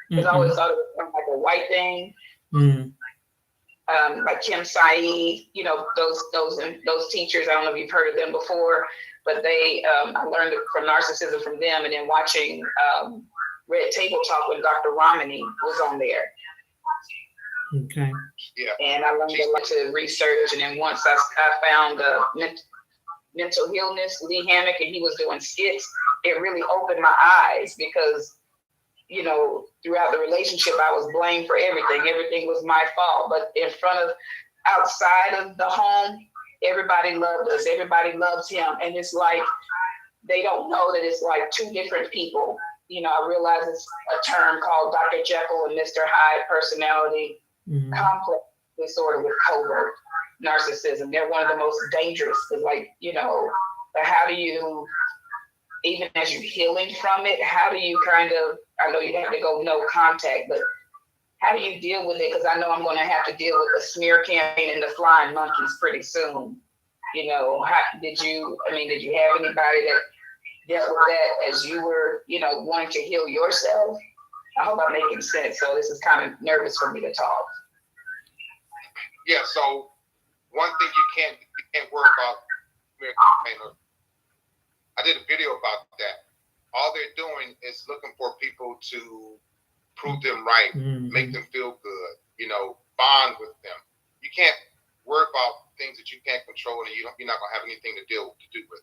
Because I always thought it was like a white thing. Mm-hmm. Like Kim Saeed, those teachers. I don't know if you've heard of them before, but they I learned from narcissism from them, and then watching Red Table Talk when Dr. Romney was on there. Okay. Yeah. And I learned a lot to research, and then once I found mental illness, Lee Hammock, and he was doing skits, it really opened my eyes because. Throughout the relationship, I was blamed for everything. Everything was my fault. But in front of outside of the home, everybody loved us. Everybody loves him. And it's like, they don't know that it's like two different people. You know, I realize it's a term called Dr. Jekyll and Mr. Hyde personality complex disorder with covert narcissism. They're one of the most dangerous. Like, you know, how do you, even as you're healing from it, how do you kind of, I know you have to go no contact, but how do you deal with it? Because I know I'm going to have to deal with the smear campaign and the flying monkeys pretty soon. You know, did you have anybody that dealt with that as you were, you know, wanting to heal yourself? I hope I'm making sense. So this is kind of nervous for me to talk. Yeah, so one thing you can't worry about smear campaign. I did a video about that. All they're doing is looking for people to prove them right, make them feel good, you know, bond with them. You can't worry about things that you can't control and you're not going to have anything to do with.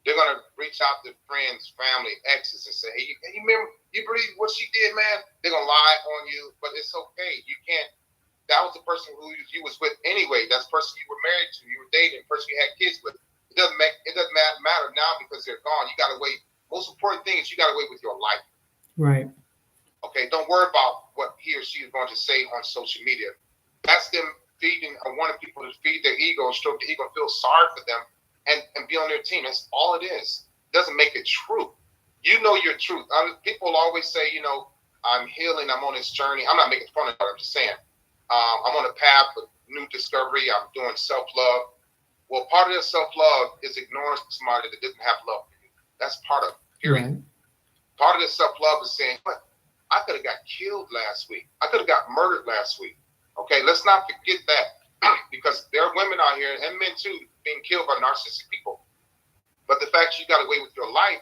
They're going to reach out to friends, family, exes and say, hey, you remember, you believe what she did, man? They're going to lie on you, but it's okay. You can't. That was the person who you was with anyway. That's the person you were married to, you were dating, the person you had kids with. It doesn't matter now because they're gone. You got to wait. Most important thing is you got to wait with your life. Right. Okay, don't worry about what he or she is going to say on social media. That's them feeding or wanting people to feed their ego and stroke the ego and feel sorry for them and be on their team. That's all it is. It doesn't make it true. You know your truth. People always say, you know, I'm healing. I'm on this journey. I'm not making fun of it. I'm just saying I'm on a path of new discovery. I'm doing self-love. Well, part of that self-love is ignoring somebody that didn't have love for you. That's part of it, period. Right. Part of this self-love is saying, what? I could have got killed last week. I could have got murdered last week. Okay, let's not forget that because there are women out here and men too being killed by narcissistic people. But the fact you got away with your life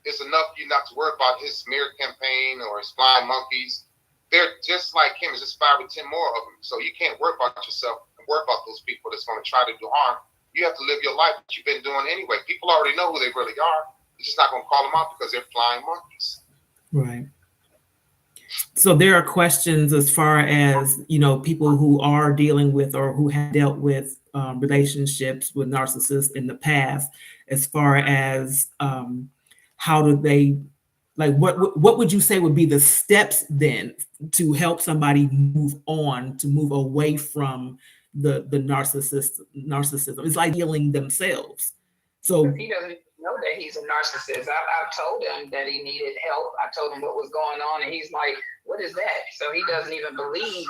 is enough for you not to worry about his smear campaign or his flying monkeys. They're just like him. There's just 5 or 10 more of them. So you can't worry about yourself and worry about those people that's going to try to do harm. You have to live your life that you've been doing anyway. People already know who they really are. You're just not going to call them out because they're flying monkeys. Right. So there are questions as far as, you know, people who are dealing with or who have dealt with relationships with narcissists in the past, as far as how do they, like, what would you say would be the steps then to help somebody move on, to move away from the narcissism? It's like healing themselves. So he doesn't know that he's a narcissist. I've told him that he needed help. I told him what was going on, and he's like, "What is that?" So he doesn't even believe.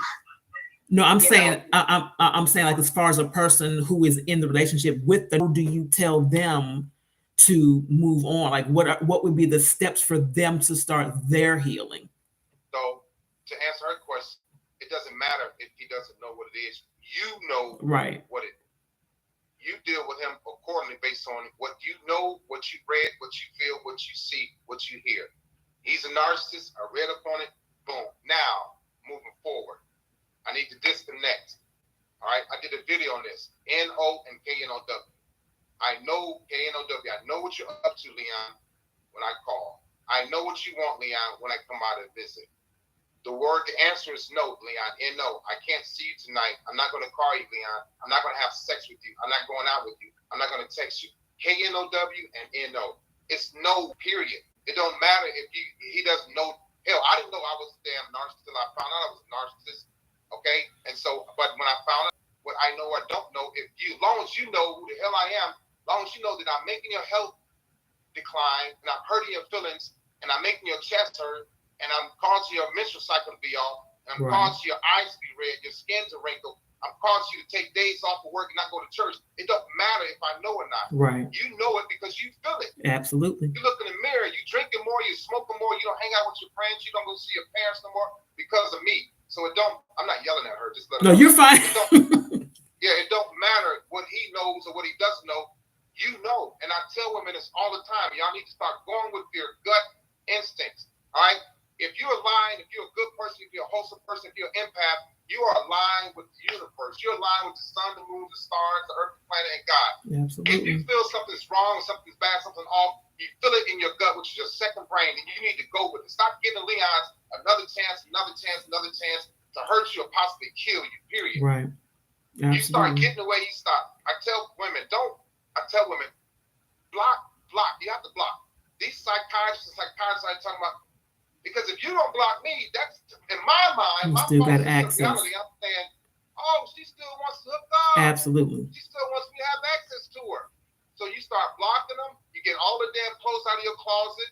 No, I'm saying, I'm saying, like, as far as a person who is in the relationship with them, how do you tell them to move on? Like, what would be the steps for them to start their healing? So, to answer her question, it doesn't matter if he doesn't know what it is. You know right. What it is. You deal with him accordingly based on what you know, what you read, what you feel, what you see, what you hear. He's a narcissist. I read up on it. Boom. Now, moving forward, I need to disconnect. All right. I did a video on this. N-O and K-N-O-W. I know K-N-O-W. I know what you're up to, Leon, when I call. I know what you want, Leon, when I come out and visit. The answer is no, Leon. N-O. I can't see you tonight. I'm not going to call you, Leon. I'm not going to have sex with you. I'm not going out with you. I'm not going to text you. K-N-O-W and N-O. It's no, period. It don't matter if he doesn't know. Hell, I didn't know I was a damn narcissist until I found out I was a narcissist. Okay? And so, but when I found out what I know or don't know, as long as you know who the hell I am, as long as you know that I'm making your health decline and I'm hurting your feelings and I'm making your chest hurt, and I'm causing your menstrual cycle to be off, and I'm causing your eyes to be red, your skin to wrinkle, I'm causing you to take days off of work and not go to church. It doesn't matter if I know or not. Right. You know it because you feel it. Absolutely. You look in the mirror, you drinking more, you smoking more, you don't hang out with your friends, you don't go see your parents no more because of me. So I'm not yelling at her. Just let her know. You're fine. It don't matter what he knows or what he doesn't know. You know. And I tell women this all the time. Y'all need to start going with your gut instincts. All right? If you're aligned, if you're a good person, if you're a wholesome person, if you're an empath, you are aligned with the universe. You're aligned with the sun, the moon, the stars, the earth, the planet, and God. Absolutely. If you feel something's wrong, something's bad, something off, you feel it in your gut, which is your second brain, and you need to go with it. Stop giving Leon's another chance to hurt you or possibly kill you, period. Right. Absolutely. You start getting away, you stop. I tell women, block. You have to block. These psychiatrists I talking about, because if you don't block me, that's, in my mind, my still got false access. reality. I'm saying, oh, she still wants to hook up. Absolutely. She still wants me to have access to her. So you start blocking them. You get all the damn clothes out of your closet.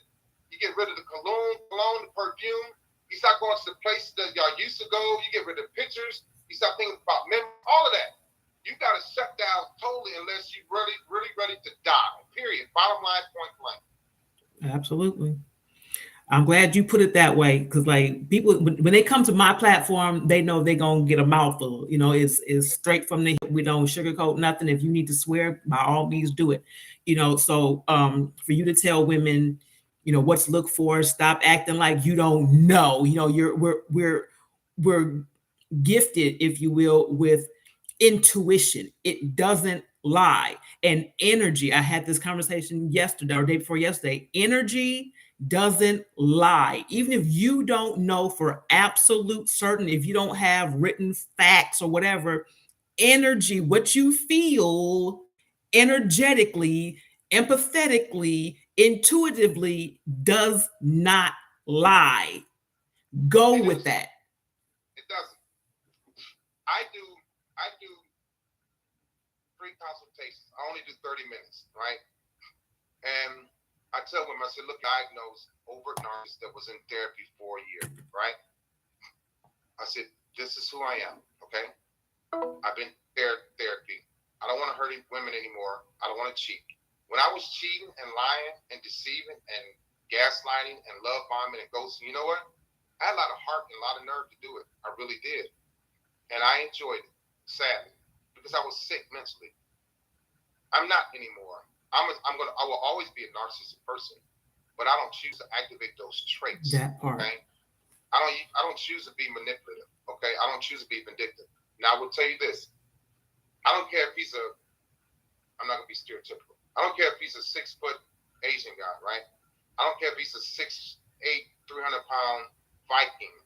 You get rid of the cologne, the perfume. You start going to the places that y'all used to go. You get rid of pictures. You start thinking about memories, all of that. You got to shut down totally unless you're really, really ready to die. Period. Bottom line, point blank. Absolutely. I'm glad you put it that way, because like people, when they come to my platform, they know they're gonna get a mouthful. You know, it's straight from the hip. We don't sugarcoat nothing. If you need to swear, by all means do it. You know, so for you to tell women, you know, what to look for, stop acting like you don't know. You know, we're gifted, if you will, with intuition. It doesn't lie. And energy, I had this conversation yesterday or day before yesterday. Energy doesn't lie. Even if you don't know for absolute certain, if you don't have written facts or whatever, energy, what you feel energetically, empathetically, intuitively, does not lie. Go with that. It doesn't. I do free consultations. I only do 30 minutes, right? And I tell women, I said, look, diagnosed overt narcissist that was in therapy for a year, right? I said, this is who I am, okay? I've been therapy. I don't want to hurt women anymore. I don't want to cheat. When I was cheating and lying and deceiving and gaslighting and love bombing and ghosting, you know what? I had a lot of heart and a lot of nerve to do it. I really did. And I enjoyed it, sadly, because I was sick mentally. I'm not anymore. I will always be a narcissistic person, but I don't choose to activate those traits. That part. Okay? I don't choose to be manipulative. Okay? I don't choose to be vindictive. Now I will tell you this. I don't care if I'm not gonna be stereotypical. I don't care if he's a 6-foot Asian guy, right? I don't care if he's a 6'8", 300-pound Viking,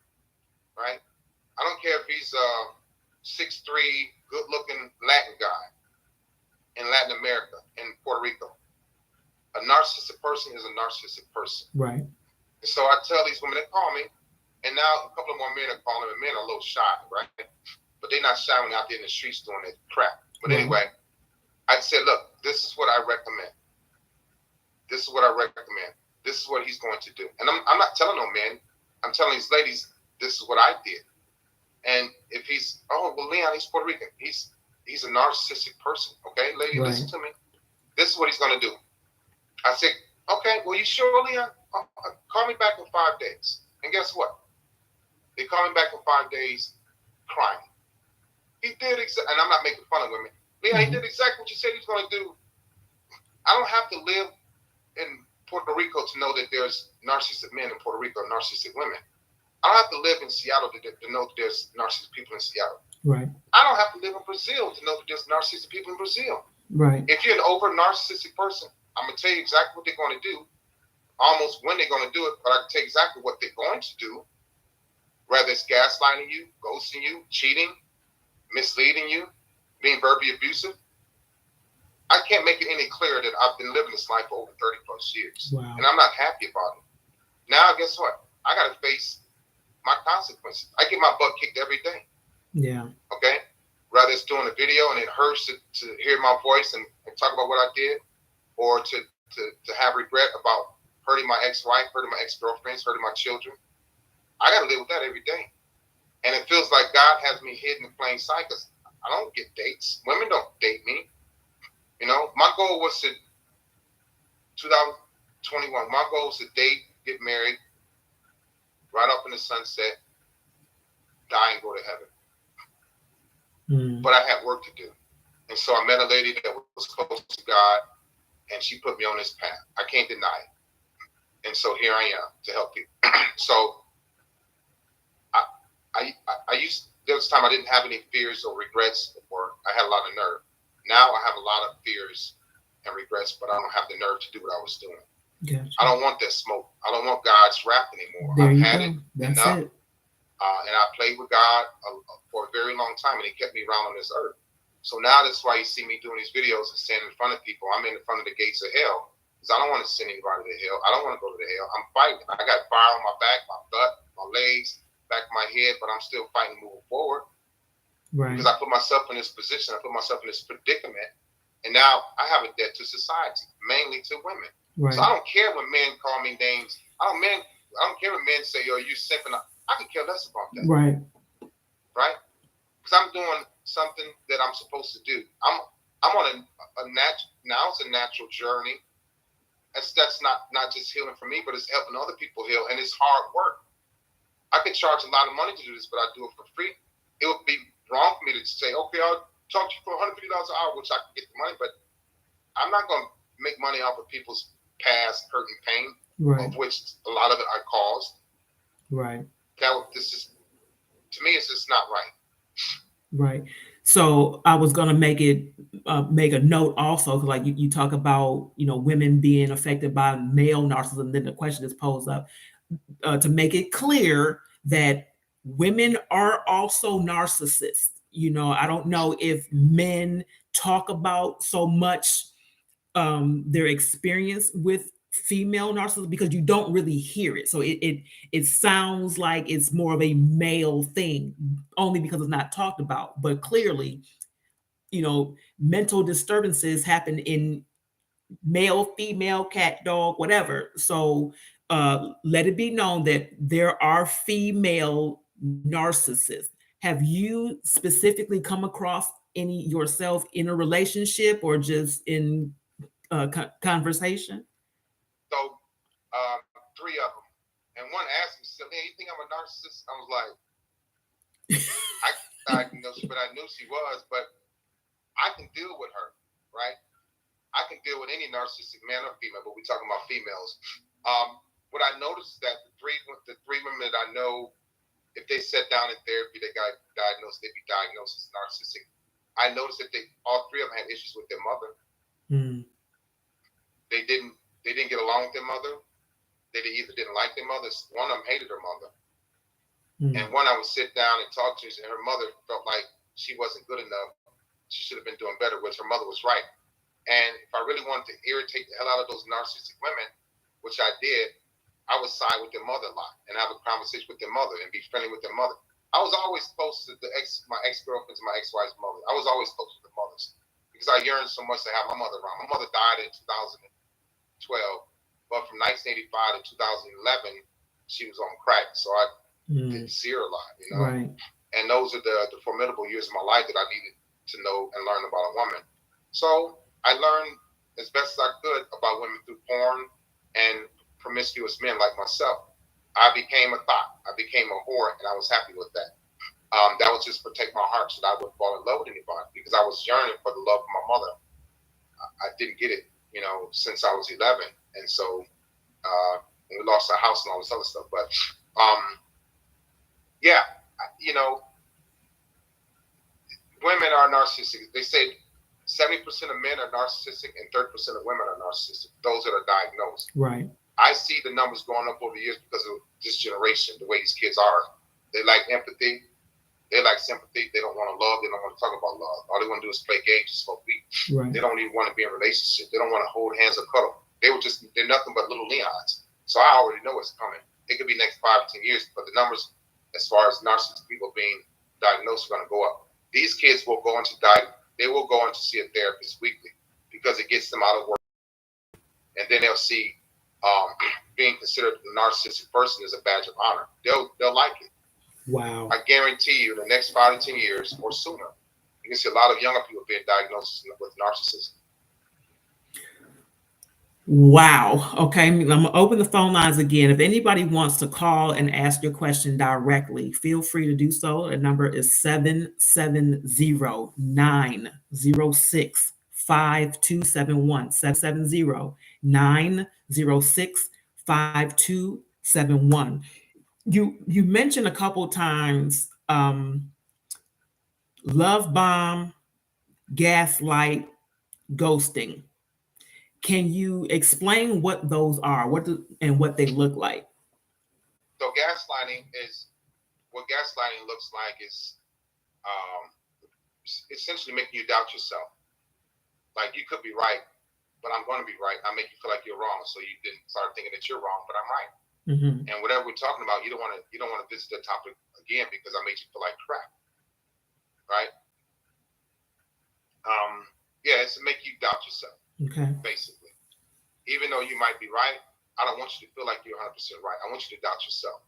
right? I don't care if he's a 6'3", good-looking Latin guy in Latin America, in Puerto Rico. A narcissistic person is a narcissistic person. Right. And so I tell these women, they call me, and now a couple of more men are calling, and men are a little shy, right? But they're not shy when out there in the streets doing that crap. But anyway, I said, look, this is what I recommend. This is what I recommend. This is what he's going to do. And I'm not telling no men. I'm telling these ladies, this is what I did. And if he's, oh, well, Leon, he's Puerto Rican. He's a narcissistic person. Okay, lady, listen to me. This is what he's going to do. I said, okay, well, you sure, Leon? Call me back in 5 days. And guess what? They call me back in 5 days crying. He did exactly, and I'm not making fun of women. Leon, he did exactly what you said he was going to do. I don't have to live in Puerto Rico to know that there's narcissistic men in Puerto Rico, narcissistic women. I don't have to live in Seattle to know that there's narcissistic people in Seattle. Right. I don't have to live in Brazil to know that there's narcissistic people in Brazil. Right. If you're an over narcissistic person, I'm going to tell you exactly what they're going to do, almost when they're going to do it, but I can tell you exactly what they're going to do, whether it's gaslighting you, ghosting you, cheating, misleading you, being verbally abusive. I can't make it any clearer that I've been living this life for over 30 plus years. Wow. And I'm not happy about it. Now, guess what? I got to face my consequences. I get my butt kicked every day. Yeah. Okay? Whether it's doing a video and it hurts to hear my voice and talk about what I did, or to have regret about hurting my ex-wife, hurting my ex-girlfriends, hurting my children. I got to live with that every day. And it feels like God has me hidden in plain sight because I don't get dates. Women don't date me. You know, my goal was 2021, my goal was to date, get married, ride off in the sunset, die and go to heaven. But I had work to do. And so I met a lady that was close to God, and she put me on this path. I can't deny it. And so here I am to help people. So there was a time I didn't have any fears or regrets, or I had a lot of nerve. Now I have a lot of fears and regrets, but I don't have the nerve to do what I was doing. Gotcha. I don't want that smoke. I don't want God's wrath anymore. There I've you had go. it That's enough. it. And I played with God for a very long time, and he kept me around on this earth. So now that's why you see me doing these videos and standing in front of people. I'm in front of the gates of hell because I don't want to send anybody to hell. I don't want to go to the hell. I'm fighting. I got fire on my back, my butt, my legs, back of my head, but I'm still fighting, moving forward. Right. Because I put myself in this position. I put myself in this predicament. And now I have a debt to society, mainly to women. Right. So I don't care when men call me names. I don't care when men say, "Yo, you simping." I can care less about that. Right. Right. Because I'm doing something that I'm supposed to do. I'm on a natural. Now it's a natural journey. That's not just healing for me, but it's helping other people heal, and it's hard work. I could charge a lot of money to do this, but I do it for free. It would be wrong for me to say, "Okay, I'll talk to you for $150 an hour," which I can get the money, but I'm not going to make money off of people's past hurt and pain, right, of which a lot of it I caused. Right. To me, it's just not right. Right. So I was going to make a note also, like you talk about, women being affected by male narcissism. Then the question is posed up to make it clear that women are also narcissists. I don't know if men talk about so much their experience with female narcissists because you don't really hear it. So it sounds like it's more of a male thing only because it's not talked about. But clearly, mental disturbances happen in male, female, cat, dog, whatever. So let it be known that there are female narcissists. Have you specifically come across any yourself in a relationship or just in conversation? So 3 of them, and one asked me, "So, man, you think I'm a narcissist?" I was like, I diagnosed her, but I knew she was. But I can deal with her, right? I can deal with any narcissistic man or female, but we're talking about females. What I noticed is that the three women that I know, if they sat down in therapy, they got diagnosed, they'd be diagnosed as narcissistic. I noticed that all 3 of them had issues with their mother. Mm. They didn't get along with their mother. They either didn't like their mother. One of them hated her mother. Mm. And one I would sit down and talk to, and her mother felt like she wasn't good enough. She should have been doing better, which her mother was right. And if I really wanted to irritate the hell out of those narcissistic women, which I did, I would side with their mother a lot and have a conversation with their mother and be friendly with their mother. I was always close to my ex-girlfriends and my ex-wife's mother. I was always close to the mothers because I yearned so much to have my mother around. My mother died in 2012, but from 1985 to 2011, she was on crack. So I didn't see her a lot, Right. And those are the formidable years of my life that I needed to know and learn about a woman. So I learned as best as I could about women through porn and promiscuous men like myself. I became a thought. I became a whore, and I was happy with that. That was just to protect my heart so that I wouldn't fall in love with anybody because I was yearning for the love of my mother. I didn't get it, since I was 11. And so we lost our house and all this other stuff. But, women are narcissistic. They say 70% of men are narcissistic and 30% of women are narcissistic, those that are diagnosed. Right. I see the numbers going up over the years because of this generation, the way these kids are. They like empathy. They like sympathy. They don't want to love. They don't want to talk about love. All they want to do is play games and smoke weed. Right. They don't even want to be in a relationship. They don't want to hold hands or cuddle. They're nothing but little Leons. So I already know what's coming. It could be next 5 to 10 years, but the numbers as far as narcissistic people being diagnosed are going to go up. These kids will go into they will go in to see a therapist weekly because it gets them out of work. And then they'll see being considered a narcissistic person is a badge of honor. They'll like it. Wow. I guarantee you the next 5 to 10 years or sooner, you can see a lot of younger people being diagnosed with narcissism. Wow. Okay. I'm going to open the phone lines again. If anybody wants to call and ask your question directly, feel free to do so. The number is 770-906-5271. 770-906-5271. You mentioned a couple times love bomb, gaslight, ghosting. Can you explain what those are, and what they look like? So gaslighting looks like is essentially making you doubt yourself. Like you could be right, but I'm going to be right. I make you feel like you're wrong, so you then start thinking that you're wrong, but I'm right. Mm-hmm. And whatever we're talking about, you don't want to visit that topic again because I made you feel like crap, right? Yeah, it's to make you doubt yourself, Okay. basically. Even though you might be right, I don't want you to feel like you're 100% right. I want you to doubt yourself.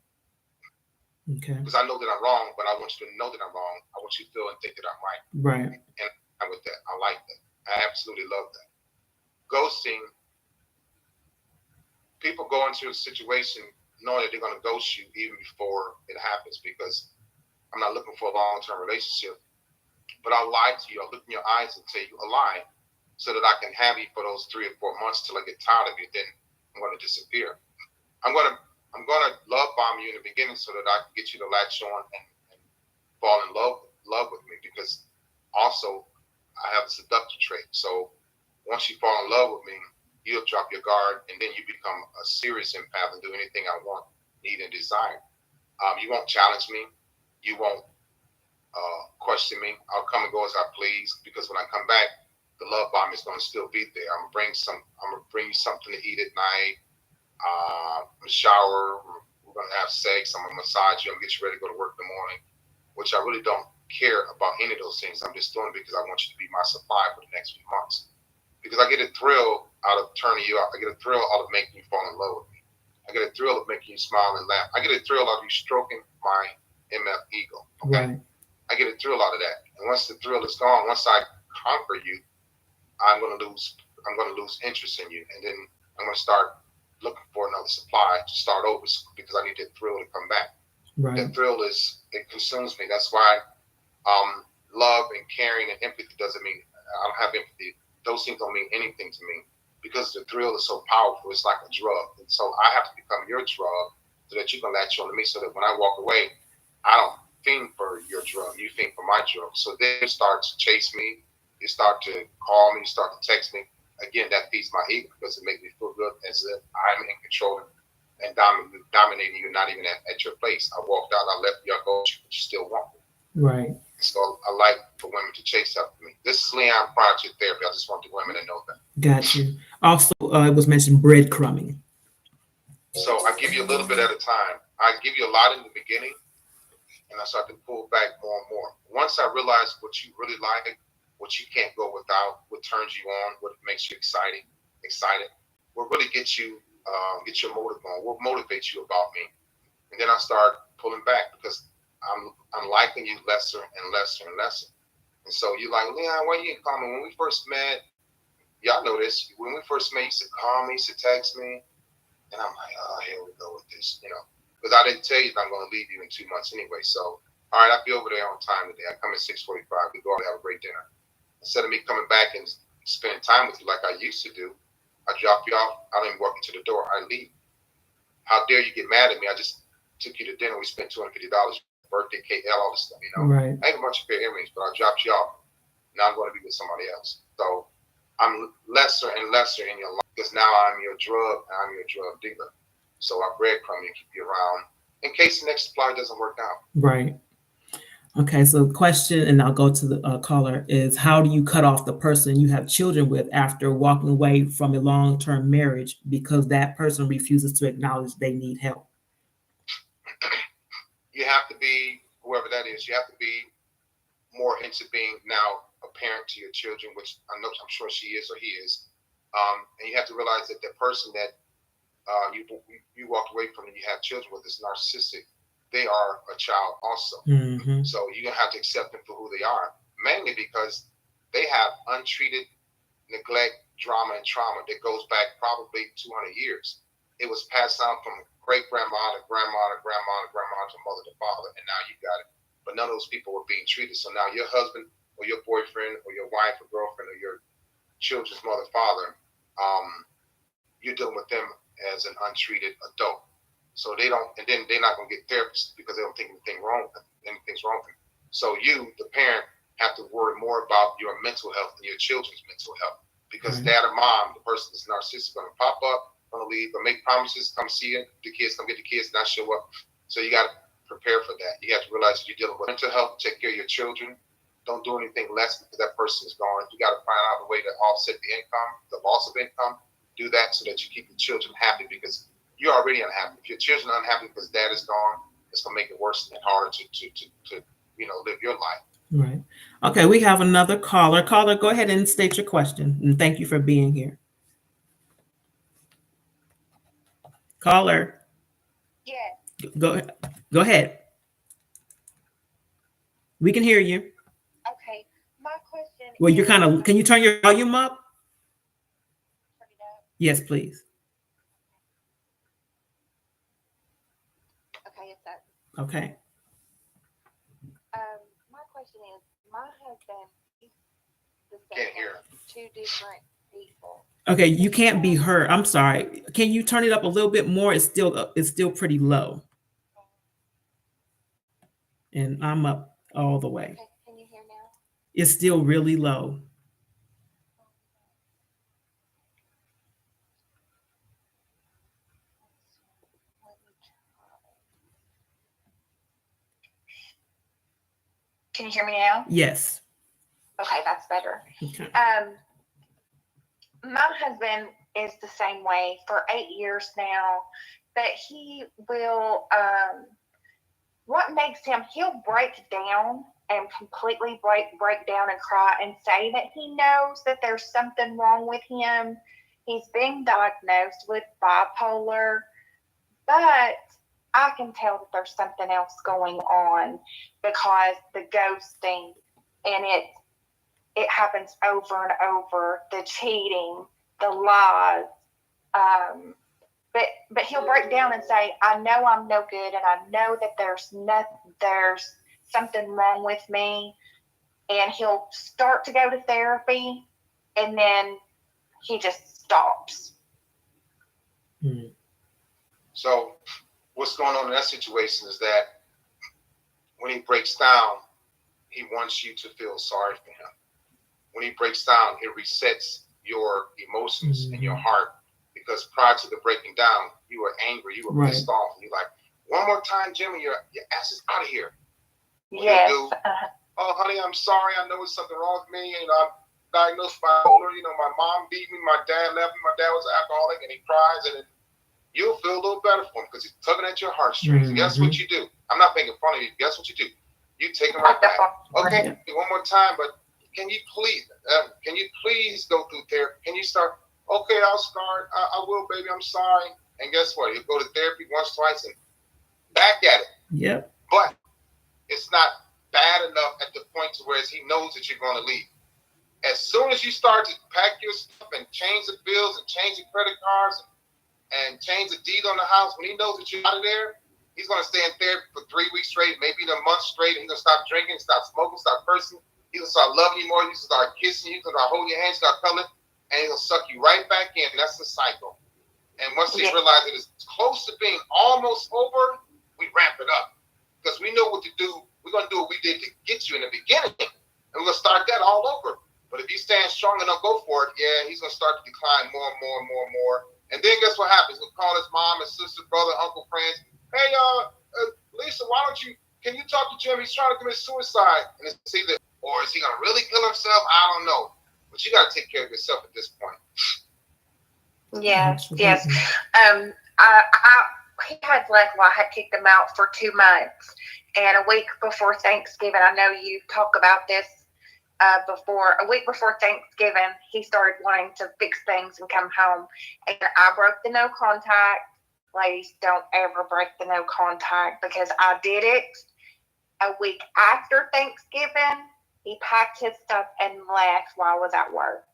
Okay. Because I know that I'm wrong, but I want you to know that I'm wrong. I want you to feel and think that I'm right. Right. And I'm with that. I like that. I absolutely love that. Ghosting, people go into a situation knowing that they're going to ghost you even before it happens because I'm not looking for a long-term relationship. But I'll lie to you. I'll look in your eyes and tell you a lie so that I can have you for those 3 or 4 months till I get tired of you. Then I'm going to disappear. I'm going to love bomb you in the beginning so that I can get you to latch on and fall in love with me, because also I have a seductive trait. So once you fall in love with me, you'll drop your guard and then you become a serious empath and do anything I want, need, and desire. You won't challenge me. You won't question me. I'll come and go as I please, because when I come back, the love bomb is going to still be there. I'm gonna bring you something to eat at night. I'm gonna shower. We're gonna have sex. I'm gonna massage you. I'm gonna get you ready to go to work in the morning. Which I really don't care about any of those things. I'm just doing it because I want you to be my supply for the next few months. Because I get a thrill out of turning you out. I get a thrill out of making you fall in love with me. I get a thrill of making you smile and laugh. I get a thrill out of you stroking my MF ego. Okay. Right. I get a thrill out of that. And once the thrill is gone, once I conquer you, I'm gonna lose interest in you, and then I'm gonna start looking for another supply to start over because I need that thrill to come back. Right. That thrill it consumes me. That's why love and caring and empathy doesn't mean I don't have empathy. Those things don't mean anything to me because the thrill is so powerful. It's like a drug, and so I have to become your drug so that you can latch on to me. So that when I walk away, I don't fiend for your drug. You fiend for my drug. So then you start to chase me. You start to call me. You start to text me. Again, that feeds my ego because it makes me feel good as if I'm in control and dominating you, not even at your place. I walked out. I left you. I go, but you still want me. Right. So I like for women to chase after me. This is Leon prior to therapy. I just want the women to know that. Got you. Also, it was mentioned breadcrumbing. So I give you a little bit at a time. I give you a lot in the beginning, and I start to pull back more and more. Once I realize what you really like, what you can't go without, what turns you on, what makes you excited, what really gets your motive going, what motivates you about me. And then I start pulling back because I'm liking you lesser and lesser and lesser. And so you're like, Leon, why you didn't call me? When we first met, y'all know this, when we first met, you used to call me, you used to text me. And I'm like, oh, here we go with this, because I didn't tell you that I'm going to leave you in 2 months anyway. So, all right, I'll be over there on time today. I come at 6:45. We go out and have a great dinner. Instead of me coming back and spending time with you like I used to do, I drop you off. I don't even walk you to the door. I leave. How dare you get mad at me? I just took you to dinner. We spent $250, birthday cake, all this stuff, Right. I ain't a bunch of pair earrings, but I dropped you off. Now I'm going to be with somebody else. So I'm lesser and lesser in your life because now I'm your drug and I'm your drug dealer. So I breadcrumb you and keep you around in case the next supply doesn't work out. Right. Okay, so the question, and I'll go to the caller, is how do you cut off the person you have children with after walking away from a long-term marriage because that person refuses to acknowledge they need help? You have to be, whoever that is, you have to be more into being now a parent to your children, which I'm sure she is or he is. And you have to realize that the person that you walked away from and you have children with is narcissistic. They are a child also. Mm-hmm. So you're going to have to accept them for who they are, mainly because they have untreated neglect, drama, and trauma that goes back probably 200 years. It was passed down from great-grandma to grandma to grandma to grandma to mother to father, and now you got it. But none of those people were being treated. So now your husband or your boyfriend or your wife or girlfriend or your children's mother, father, you're dealing with them as an untreated adult. So they don't, and then they're not going to get therapists because they don't think anything's wrong with them. So you, the parent, have to worry more about your mental health than your children's mental health. Because dad or mom, the person that's narcissistic, going to pop up, going to leave, going to make promises, come see you, the kids, come get the kids, not show up. So you got to prepare for that. You have to realize that you're dealing with mental health, take care of your children, Don't do anything less because that person is gone. You got to find out a way to offset the income, the loss of income. Do that so that you keep your children happy, because you're already unhappy. If your children are unhappy because dad is gone, it's gonna make it worse and harder to live your life. Right. Okay, we have another caller. Caller, go ahead and state your question, and thank you for being here. Caller. Yes. Go ahead. We can hear you. Okay. My question. Well, you're kind of. Can you turn your volume up? Turn it up. Yes, please. Okay, it's up. Okay. My question is, my husband, he's the Can't same hear. two different people. Okay, you can't be heard. I'm sorry. Can you turn it up a little bit more? It's still pretty low. And I'm up all the way. Okay, can you hear now? It's still really low. Let me try. Can you hear me now? Yes. Okay, that's better. Okay. My husband is the same way for 8 years now, but he will, what makes him, he'll break down and completely break down and cry and say that he knows that there's something wrong with him. He's being diagnosed with bipolar, but I can tell that there's something else going on, because the ghosting, and it happens over and over, the cheating, the lies. But he'll break down and say, I know I'm no good, and I know that there's something wrong with me. And he'll start to go to therapy, and then he just stops. Hmm. So what's going on in that situation is that when he breaks down, he wants you to feel sorry for him. When he breaks down, it resets your emotions in your heart, because prior to the breaking down, you were angry, you were pissed off, and you're like, one more time, Jimmy, your ass is out of here. What Yes. do? Oh, honey, I'm sorry. I know it's something wrong with me. I'm diagnosed bipolar. My mom beat me. My dad left me. My dad was an alcoholic, and he cries, and then you'll feel a little better for him because he's tugging at your heartstrings. Mm-hmm. Guess what you do? I'm not making fun of you. Guess what you do? You take him right back. Okay, one more time, but can you please go through therapy? Can you start? Okay, I'll start. I will, baby. I'm sorry. And guess what? He'll go to therapy once, twice, and back at it. Yep. But it's not bad enough at the point to where he knows that you're going to leave. As soon as you start to pack your stuff and change the bills and change the credit cards and change the deed on the house, when he knows that you're out of there, he's going to stay in therapy for 3 weeks straight, maybe a month straight. And he's going to stop drinking, stop smoking, stop cursing. He's going to start loving you more. He's going to start kissing you. He's going to start holding your hands, start cuddling, and he's going to suck you right back in. That's the cycle. And once he realizes it is close to being almost over, we ramp it up. Because we know what to do. We're going to do what we did to get you in the beginning. And we're going to start that all over. But if you stand strong enough, go for it, he's going to start to decline more and more and more and more. And then guess what happens? He'll call his mom and sister, brother, uncle, friends. Hey, Lisa, can you talk to Jim? He's trying to commit suicide. And it's either, or is he going to really kill himself? I don't know. But you got to take care of yourself at this point. Yes. He had left while I had kicked him out for 2 months. And a week before Thanksgiving, I know you talk about this before, a week before Thanksgiving, he started wanting to fix things and come home. And I broke the no contact. Ladies, don't ever break the no contact, because I did it. A week after Thanksgiving, he packed his stuff and left while I was at work.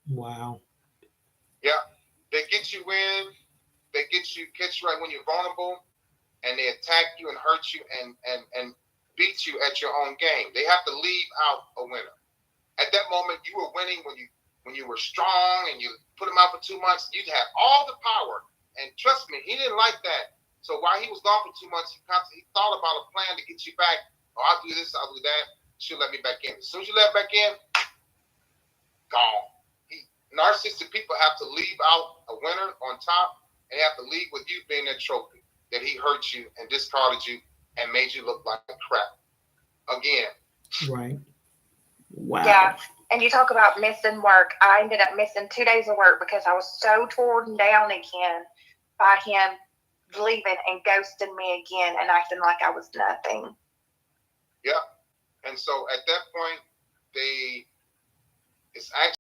Wow. Yeah. They get you in. They catch you right when you're vulnerable, and they attack you and hurt you and beat you at your own game. They have to leave out a winner. At that moment, you were winning when you were strong and you put him out for 2 months. You had all the power, and trust me, he didn't like that. So while he was gone for 2 months, he thought about a plan to get you back. Oh, I'll do this, I'll do that. She'll let me back in. As soon as you let back in, gone. Narcissistic people have to leave out a winner on top. And have to leave with you being a trophy, that he hurt you and discarded you and made you look like crap. Again. Right. Wow. Yeah. And you talk about missing work. I ended up missing 2 days of work because I was so torn down again by him leaving and ghosting me again and acting like I was nothing. Yeah. And so at that point, it's actually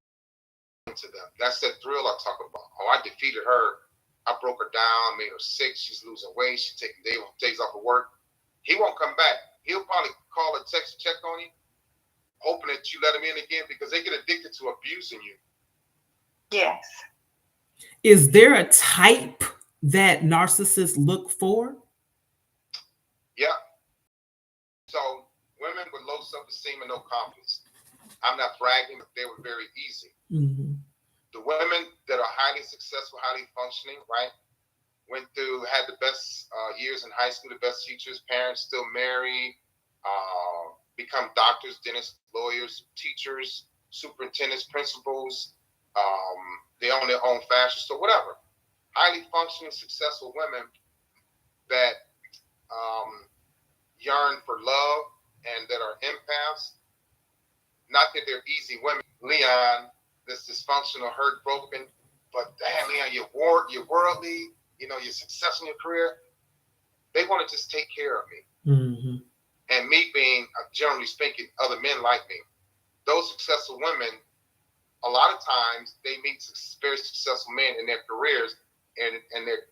to them. That's that thrill I talk about. Oh, I defeated her. I broke her down, made her sick. She's losing weight. She's taking days off of work. He won't come back. He'll probably call or text, check on you, hoping that you let him in again because they get addicted to abusing you. Yes. Is there a type that narcissists look for? Yeah. So women with low self-esteem and no confidence. I'm not bragging, but they were very easy. Mm-hmm. The women that are highly successful, highly functioning, right, had the best years in high school, the best teachers, parents still married, become doctors, dentists, lawyers, teachers, superintendents, principals. They own their own fashion store, whatever. Highly functioning, successful women that yearn for love and that are empaths. Not that they're easy women. Leon, this dysfunctional, hurt, broken, but damn, Leon, you're worldly, you're successful in your career. They want to just take care of me. Mm-hmm. And me being, generally speaking, other men like me. Those successful women, a lot of times they meet very successful men in their careers and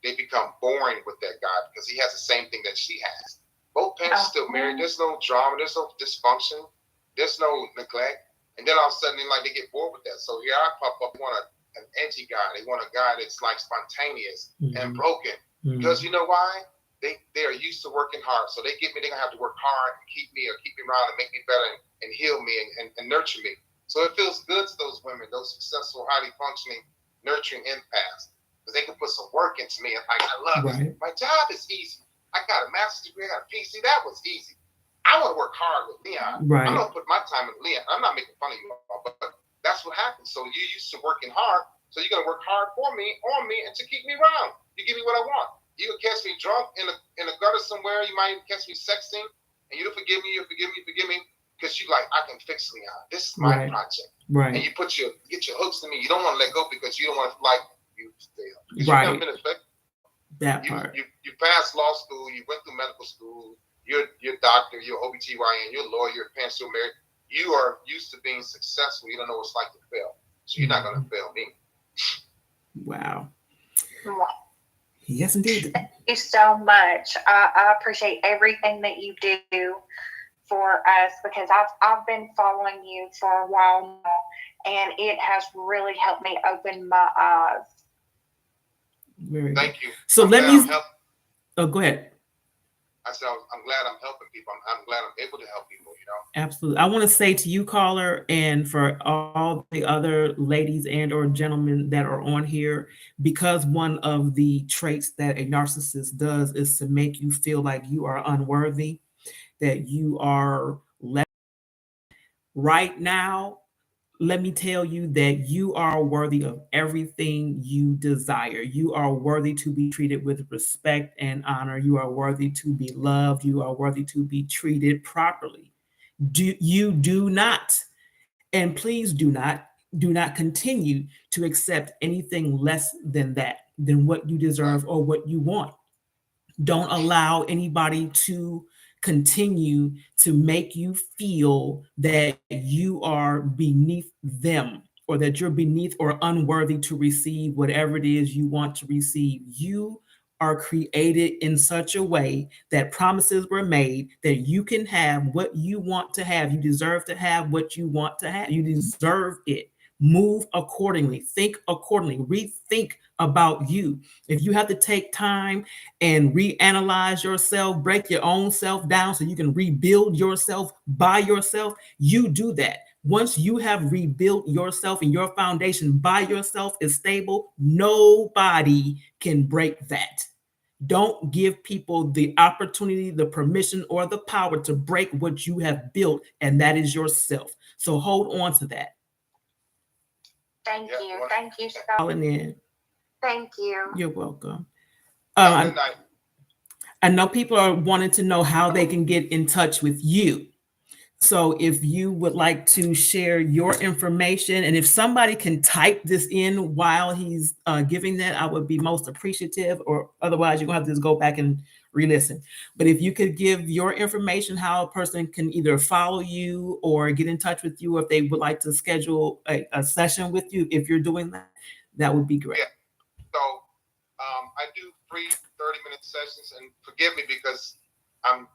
they become boring with that guy because he has the same thing that she has. Both parents are still married. There's no drama. There's no dysfunction. There's no neglect. And then all of a sudden, they get bored with that. So here I pop up, want an edgy guy. They want a guy that's like spontaneous and broken. Because you know why? They are used to working hard. So they're going to have to work hard and keep me around and make me better and heal me and nurture me. So it feels good to those women, those successful, highly functioning, nurturing empaths. Because they can put some work into me. And I love it. My job is easy. I got a master's degree. I got a PhD. That was easy. I want to work hard with Leon. Right. I'm going to put my time with Leon. I'm not making fun of you all, but that's what happens. So you're used to working hard. So you're going to work hard for me, on me, and to keep me around. You give me what I want. You can catch me drunk in a gutter somewhere. You might even catch me sexting. And you'll forgive me. Because you like, I can fix Leon. This is my project. Right. And you get your hooks to me. You don't want to let go because you don't want to like you fail. Because right. you've never been affected. That part. You passed law school. You went through medical school. You're a doctor, you're OBGYN, you're a lawyer, your parents still married. You are used to being successful. You don't know what it's like to fail. So you're not going to fail me. Wow. Yes, indeed. Thank you so much. I appreciate everything that you do for us because I've been following you for a while now, and it has really helped me open my eyes. Very Thank good. you. So let me. Oh, go ahead. I said, I'm glad I'm helping people. I'm glad I'm able to help people, Absolutely. I want to say to you, caller, and for all the other ladies and or gentlemen that are on here, because one of the traits that a narcissist does is to make you feel like you are unworthy, that you are less. Right now, let me tell you that you are worthy of everything you desire. You are worthy to be treated with respect and honor. You are worthy to be loved. You are worthy to be treated properly. You do not, and please do not continue to accept anything less than that, than what you deserve or what you want. Don't allow anybody to continue to make you feel that you are beneath them or that you're beneath or unworthy to receive whatever it is you want to receive. You are created in such a way that promises were made that you can have what you want to have. You deserve to have what you want to have. You deserve it. Move accordingly. Think accordingly. Rethink about you. If you have to take time and reanalyze yourself, break your own self down so you can rebuild yourself by yourself, you do that. Once you have rebuilt yourself and your foundation by yourself is stable, nobody can break that. Don't give people the opportunity, the permission, or the power to break what you have built, and that is yourself. So hold on to that. Thank you. Thank you so Calling in. Thank you. You're welcome. I know people are wanting to know how they can get in touch with you. So if you would like to share your information, and if somebody can type this in while he's giving that, I would be most appreciative, or otherwise you're gonna have to just go back and re-listen. But if you could give your information, how a person can either follow you or get in touch with you, if they would like to schedule a session with you, if you're doing that, that would be great. Yeah. So I do free 30-minute sessions, and forgive me because I'm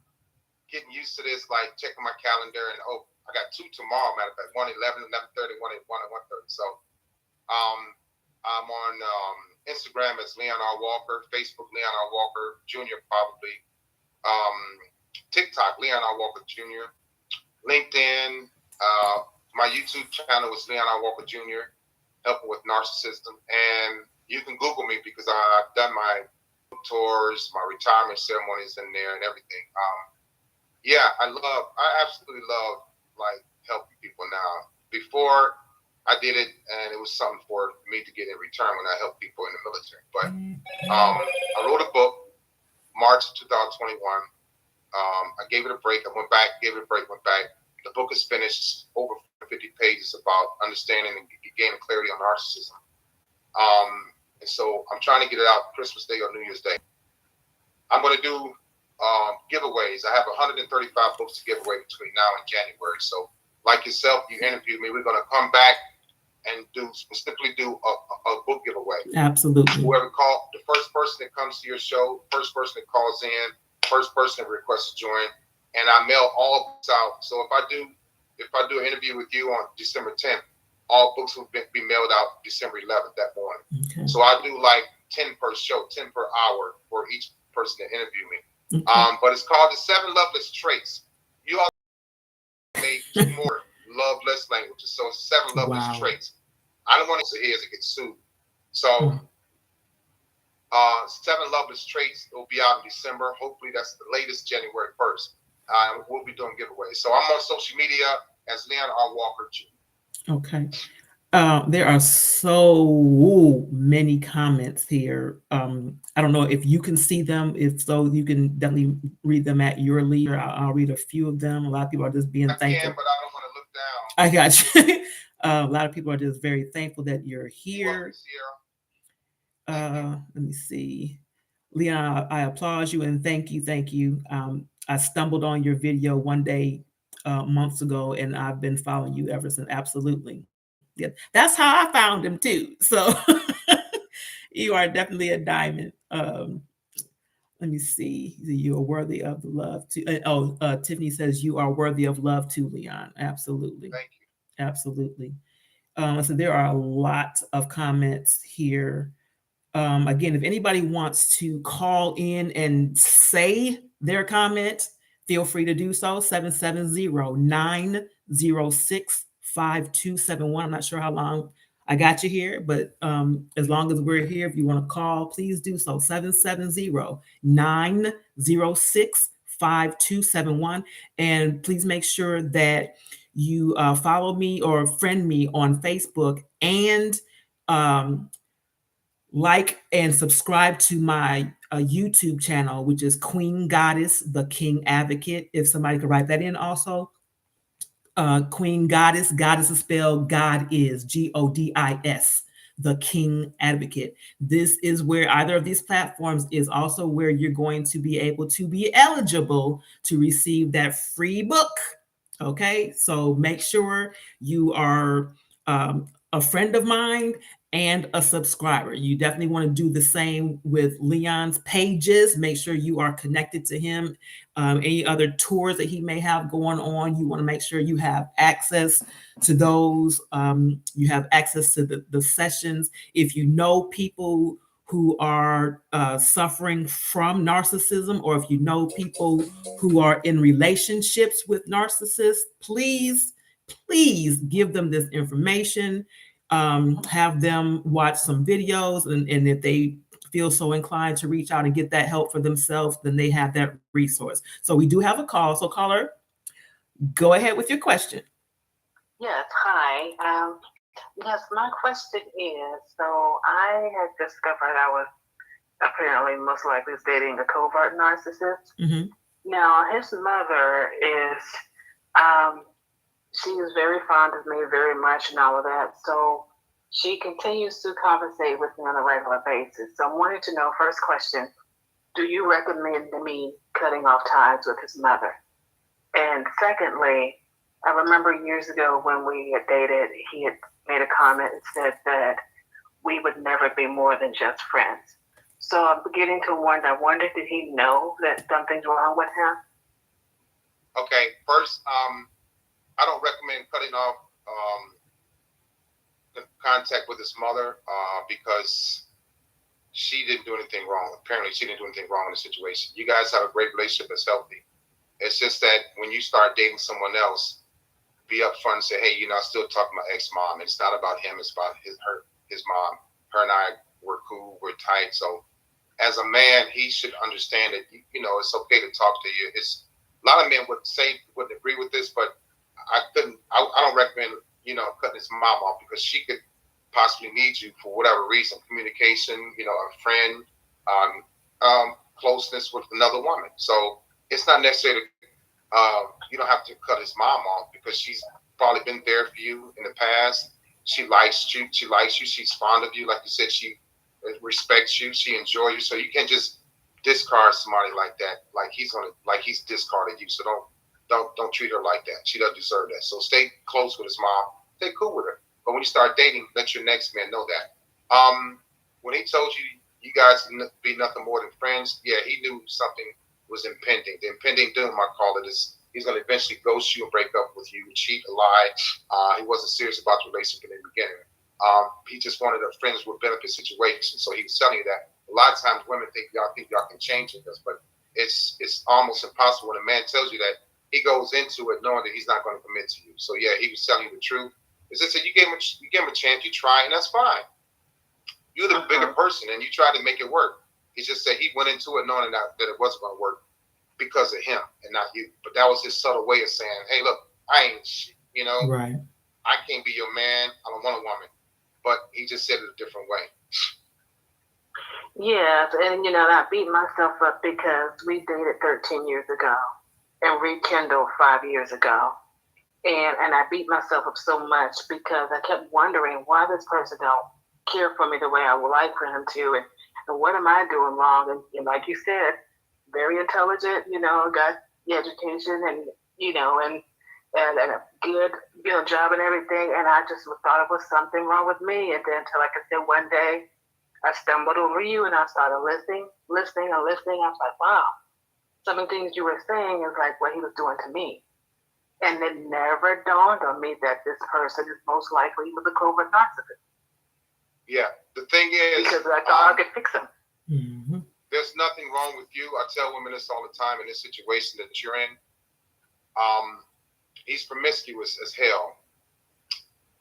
getting used to this, like checking my calendar, and I got 2 tomorrow, matter of fact, 1 at 11, 11:30, 1 at 1:30. So I'm on Instagram as Leon R. Walker, Facebook Leon R. Walker Jr. probably, TikTok Leon R. Walker Jr., LinkedIn, my YouTube channel is Leon R. Walker Jr., helping with narcissism, and you can Google me because I've done my tours, my retirement ceremonies in there and everything. Yeah, I absolutely love like helping people now. Before I did it, and it was something for me to get in return when I helped people in the military. But I wrote a book, March 2021. I gave it a break. I went back, gave it a break, went back. The book is finished, over 50 pages about understanding and gaining clarity on narcissism. And so I'm trying to get it out Christmas Day or New Year's Day. I'm going to do giveaways. I have 135 books to give away between now and January. So like yourself, you interviewed me. We're going to come back and simply do a book giveaway. Absolutely. Whoever called, the first person that comes to your show, first person that calls in, first person that requests to join, and I mail all books out. So if I do an interview with you on December 10th, all books will be mailed out December 11th that morning. Okay. So I do like 10 per show, 10 per hour for each person to interview me. Okay. But it's called The 7 Loveless Traits. You all made 2 more loveless languages. So 7 loveless traits. I don't want to say here to get sued. So 7 Loveless Traits will be out in December. Hopefully that's the latest, January 1st. We'll be doing giveaways. So I'm on social media as Leon R. Walker Jr. Okay. There are so many comments here. I don't know if you can see them. If so, you can definitely read them at your leisure. I'll read a few of them. A lot of people are just being thankful. I can, but I don't want to look down. I got you. A lot of people are just very thankful that you're here. Let me see. Leon, I applaud you and thank you. Thank you. I stumbled on your video one day months ago, and I've been following you ever since. Absolutely. Yeah, that's how I found him too. So you are definitely a diamond. Let me see. You are worthy of love too. Tiffany says you are worthy of love too, Leon. Absolutely. Thank you. Absolutely. So there are a lot of comments here. Again, if anybody wants to call in and say their comment, feel free to do so. 770-906-5271. I'm not sure how long I got you here, but as long as we're here, if you want to call, please do so. 770-906-5271. And please make sure that you follow me or friend me on Facebook, and like and subscribe to my YouTube channel, which is Queen Goddess, the King Advocate. If somebody could write that in also. Queen Goddess, Goddess is spelled God is, Godis, the King Advocate. This is where either of these platforms is also where you're going to be able to be eligible to receive that free book. Okay, so make sure you are a friend of mine and a subscriber. You definitely want to do the same with Leon's pages. Make sure you are connected to him. Any other tours that he may have going on, you want to make sure you have access to those. You have access to the sessions. If you know people who are suffering from narcissism, or if you know people who are in relationships with narcissists, please give them this information. Have them watch some videos, and if they feel so inclined to reach out and get that help for themselves, then they have that resource. So we do have a call. So caller, go ahead with your question. Yes, hi. Yes, my question is, so I had discovered I was apparently most likely dating a covert narcissist. Mm-hmm. Now, his mother is She is very fond of me, very much, and all of that. So she continues to conversate with me on a regular basis. So I wanted to know, first question, do you recommend me cutting off ties with his mother? And secondly, I remember years ago when we had dated, he had made a comment and said that we would never be more than just friends. So I'm beginning to wonder, did he know that something's wrong with him? Okay, first, I don't recommend cutting off the contact with his mother because she didn't do anything wrong. Apparently, she didn't do anything wrong in the situation. You guys have a great relationship that's healthy. It's just that when you start dating someone else, be upfront and say, hey, I still talk to my ex-mom. It's not about him. It's about his mom. Her and I were cool. We're tight. So as a man, he should understand that, it's okay to talk to you. A lot of men wouldn't agree with this, but I don't recommend, cutting his mom off because she could possibly need you for whatever reason, communication, a friend, closeness with another woman. So it's not necessary you don't have to cut his mom off because she's probably been there for you in the past. She likes you. She's fond of you. Like you said, she respects you. She enjoys you. So you can't just discard somebody like that. Like he's discarded you. So don't treat her like that. She doesn't deserve that. So stay close with his mom. Stay cool with her. But when you start dating, let your next man know that. When he told you guys be nothing more than friends, yeah, he knew something was impending. The impending doom, I call it, is he's going to eventually ghost you and break up with you, cheat, lie. He wasn't serious about the relationship in the beginning. He just wanted a friends with benefit situation. So he was telling you that. A lot of times women think y'all can change it, but it's almost impossible when a man tells you that. He goes into it knowing that he's not going to commit to you. So yeah, he was telling you the truth. It's just that you gave him a chance, you try, and that's fine. You're the bigger person, and you try to make it work. He just said he went into it knowing that it wasn't going to work because of him and not you. But that was his subtle way of saying, hey, look, I ain't shit, Right. I can't be your man. I don't want a woman. But he just said it a different way. Yes, and I beat myself up because we dated 13 years ago and rekindled 5 years ago. And I beat myself up so much because I kept wondering why this person don't care for me the way I would like for him to, and what am I doing wrong? And like you said, very intelligent, got the education and a good job and everything, and I just thought it was something wrong with me. And then, like I said, one day I stumbled over you and I started listening. I was like, wow, some of the things you were saying is like what he was doing to me. And it never dawned on me that this person is most likely with a covert narcissist. Yeah, the thing is, because I thought I could fix him. Mm-hmm. There's nothing wrong with you. I tell women this all the time in this situation that you're in. He's promiscuous as hell.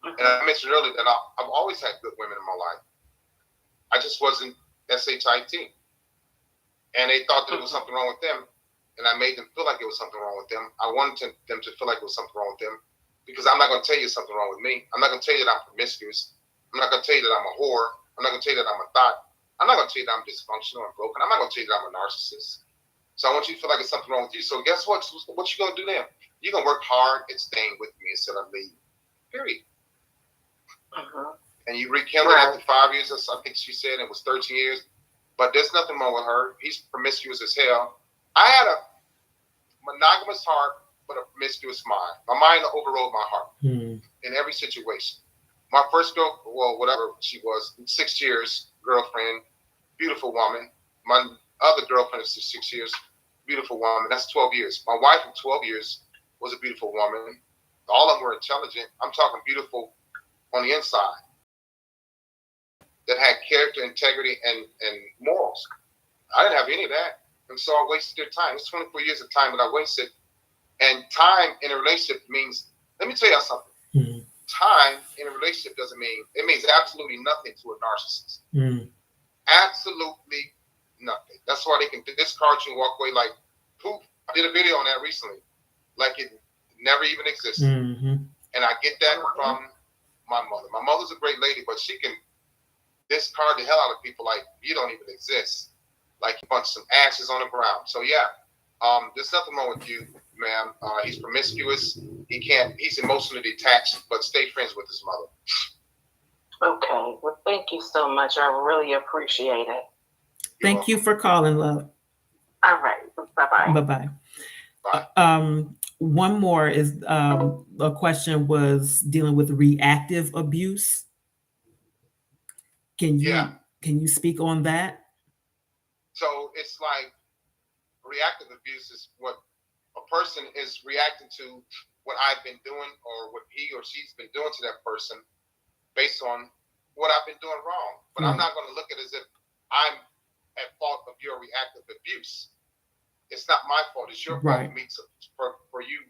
Mm-hmm. And I mentioned earlier that I've always had good women in my life. I just wasn't SHIT. And they thought that there was something wrong with them. And I made them feel like it was something wrong with them. I wanted them to feel like it was something wrong with them because I'm not going to tell you something wrong with me. I'm not going to tell you that I'm promiscuous. I'm not going to tell you that I'm a whore. I'm not going to tell you that I'm a thought. I'm not going to tell you that I'm dysfunctional and broken. I'm not going to tell you that I'm a narcissist. So I want you to feel like it's something wrong with you. So guess what? What you going to do then? You're going to work hard at staying with me instead of leaving. Period. Uh-huh. And you rekindled after 5 years. I think she said it was 13 years. But there's nothing wrong with her. He's promiscuous as hell. I had a monogamous heart, but a promiscuous mind. My mind overrode my heart in every situation. My first girl, well, whatever she was, 6 years, girlfriend, beautiful woman. My other girlfriend is 6 years, beautiful woman. That's 12 years. My wife of 12 years was a beautiful woman. All of them were intelligent. I'm talking beautiful on the inside that had character, integrity, and morals. I didn't have any of that. And so I wasted their time. It's 24 years of time that I wasted. And time in a relationship means, let me tell you something. Mm-hmm. Time in a relationship it means absolutely nothing to a narcissist. Mm. Absolutely nothing. That's why they can discard you and walk away like poof. I did a video on that recently. Like it never even existed. Mm-hmm. And I get that from my mother. My mother's a great lady, but she can discard the hell out of people like you don't even exist. Like you bunch some ashes on the ground. So yeah, there's nothing wrong with you. ma'am. He's promiscuous. He's emotionally detached, but stay friends with his mother. Okay. Well, thank you so much. I really appreciate it. Thank you for calling, love. All right. Bye-bye. Bye-bye. Bye. One more is a question was dealing with reactive abuse. Can you speak on that? So it's like reactive abuse is what a person is reacting to what I've been doing or what he or she's been doing to that person based on what I've been doing wrong. But I'm not going to look at it as if I'm at fault of your reactive abuse. It's not my fault. It's your fault for you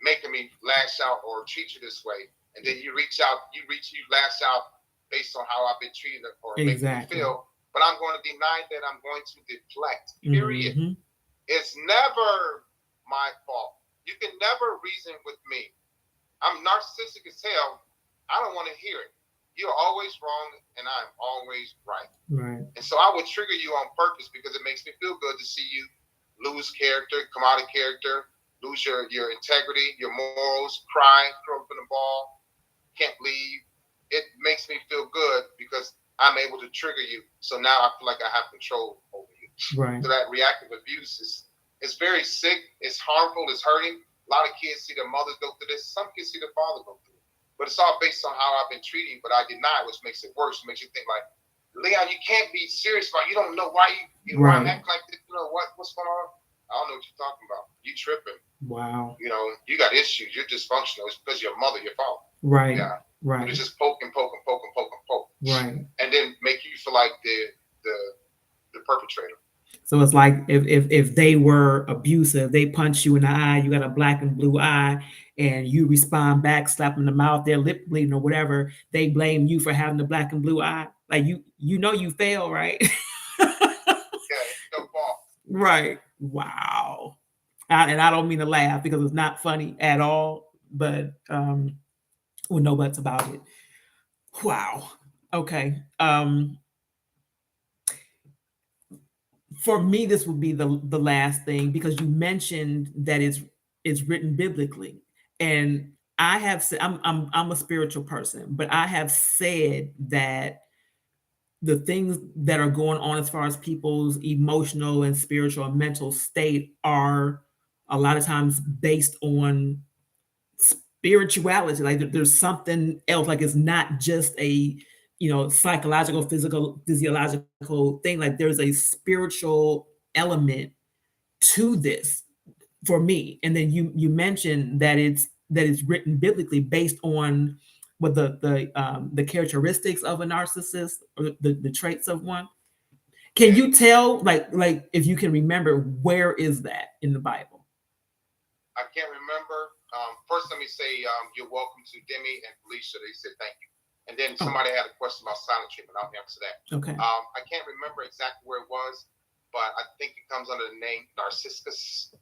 making me lash out or treat you this way. And then you lash out based on how I've been treated or making you feel. But I'm going to deny that. I'm going to deflect, period. Mm-hmm. It's never my fault. You can never reason with me. I'm narcissistic as hell. I don't want to hear it. You're always wrong and I'm always right. Right. And so I would trigger you on purpose because it makes me feel good to see you lose character, come out of character, lose your integrity, your morals, cry, throw up in the ball, can't leave. It makes me feel good because I'm able to trigger you. So now I feel like I have control over you. Right. So that reactive abuse is very sick. It's harmful. It's hurting. A lot of kids see their mothers go through this. Some kids see their father go through it. But it's all based on how I've been treating. But I deny, which makes it worse. It makes you think like, Leon, you can't be serious about it. You don't know why why I'm acting like this. You know what's going on? I don't know what you're talking about. You tripping. Wow. You know, you got issues. You're dysfunctional. It's because your mother, your father. Right. Yeah. Right. But it's just poke. Right. And then make you feel like the perpetrator. So it's like if they were abusive, they punch you in the eye, you got a black and blue eye, and you respond back, slap them in the mouth, their lip bleeding or whatever, they blame you for having the black and blue eye. Like you know you fail, right? Yeah, it's no fault. Right. Wow. And I don't mean to laugh because it's not funny at all, but well, no buts about it. Wow. Okay. For me, this would be the last thing because you mentioned that it's written biblically, and I have said I'm a spiritual person, but I have said that the things that are going on as far as people's emotional and spiritual and mental state are a lot of times based on spirituality. Like there's something else. Like it's not just a psychological, physiological thing. Like there's a spiritual element to this for me. And then you mentioned that it's written biblically based on what the characteristics of a narcissist or the traits of one. Can you tell, like if you can remember, where is that in the Bible? I can't remember. First, let me say you're welcome to Demi and Felicia. They said thank you. And then somebody had a question about silent treatment. I'll answer that. Okay. I can't remember exactly where it was, but I think it comes under the name Narcissus,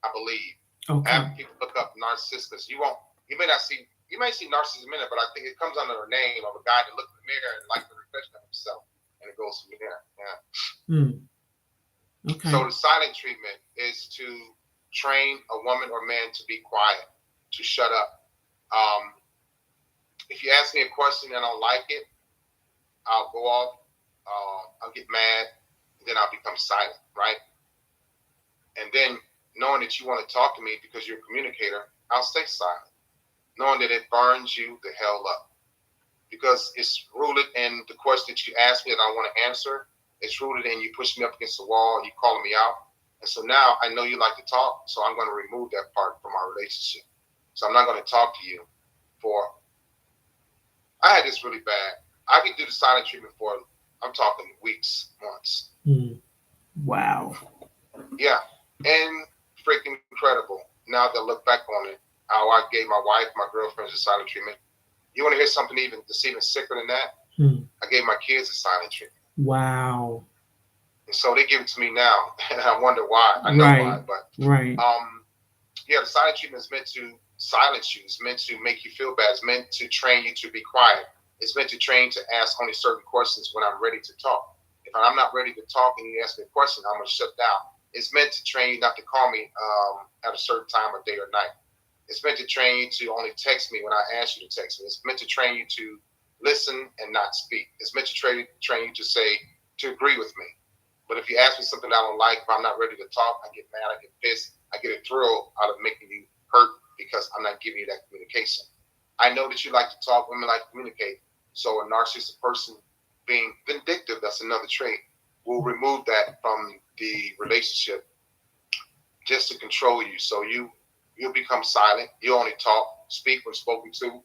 I believe. Okay. Have people look up Narcissus. You may see narcissism in it, but I think it comes under the name of a guy that looks in the mirror and likes the reflection of himself. And it goes from there. Yeah. Okay. So the silent treatment is to train a woman or man to be quiet, to shut up. If you ask me a question and I don't like it, I'll go off, I'll get mad, and then I'll become silent, right? And then knowing that you want to talk to me because you're a communicator, I'll stay silent, knowing that it burns you the hell up. Because it's rooted in the question that you asked me that I want to answer. It's rooted in you pushing me up against the wall, you calling me out. And so now I know you like to talk, so I'm going to remove that part from our relationship. So I'm not going to talk to you I had this really bad. I could do the silent treatment for, I'm talking weeks, months. Wow. Yeah. And freaking incredible. Now that I look back on it, how I gave my wife, my girlfriends a silent treatment. You want to hear something even sicker than that? I gave my kids a silent treatment. Wow. And so they give it to me now, and I wonder why. I know why, but yeah, the silent treatment is meant to silence you. It's meant to make you feel bad. It's meant to train you to be quiet. It's meant to train to ask only certain questions when I'm ready to talk. If I'm not ready to talk and you ask me a question, I'm going to shut down. It's meant to train you not to call me at a certain time of day or night. It's meant to train you to only text me when I ask you to text me. It's meant to train you to listen and not speak. It's meant to train you to say, to agree with me. But if you ask me something I don't like, if I'm not ready to talk, I get mad, I get pissed, I get a thrill out of making you hurt because I'm not giving you that communication. I know that you like to talk, women like to communicate. So a narcissistic person being vindictive, that's another trait, will remove that from the relationship just to control you. So you'll become silent. You only speak when spoken to.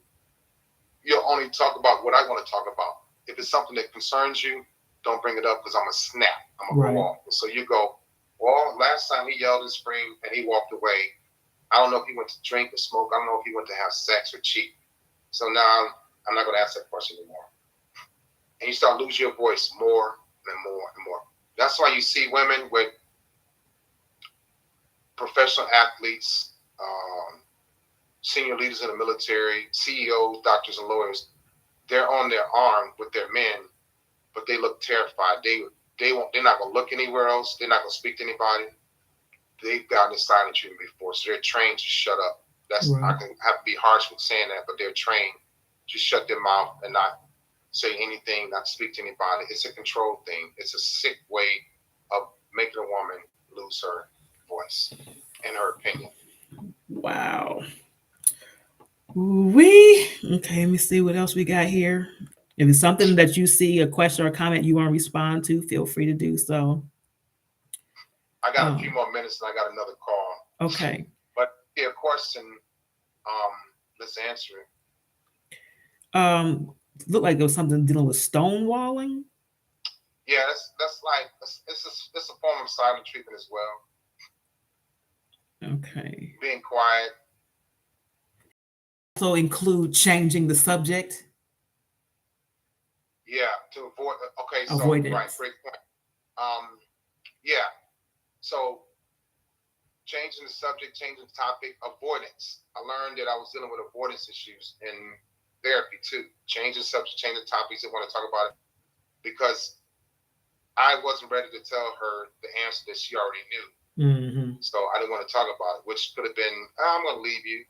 You'll only talk about what I want to talk about. If it's something that concerns you, don't bring it up because I'm going to snap. I'm going to go off. So you go, well, last time he yelled and screamed and he walked away. I don't know if he went to drink or smoke. I don't know if he went to have sex or cheat. So now I'm not going to ask that question anymore. And you start losing your voice more and more and more. That's why you see women with professional athletes, senior leaders in the military, CEOs, doctors, and lawyers. They're on their arm with their men, but they look terrified. They're not going to look anywhere else. They're not going to speak to anybody. They've gotten a silent treatment before, so they're trained to shut up. I can have to be harsh with saying that, but they're trained to shut their mouth and not say anything, not speak to anybody. It's a control thing. It's a sick way of making a woman lose her voice and her opinion. Wow. Okay, let me see what else we got here. If it's something that you see, a question or a comment you want to respond to, feel free to do so. I got a few more minutes and I got another call. Okay. But yeah, question, let's answer it. Looked like there was something dealing with stonewalling. Yeah, that's like it's a form of silent treatment as well. Okay. Being quiet. Also include changing the subject. Yeah, to avoid. Okay, so avoidance. Right, great point. Yeah, so changing the subject, changing the topic, avoidance. I learned that I was dealing with avoidance issues in therapy too. Change the subject, change the topics. I want to talk about it because I wasn't ready to tell her the answer that she already knew. Mm-hmm. So I didn't want to talk about it, which could have been, I'm going to leave you.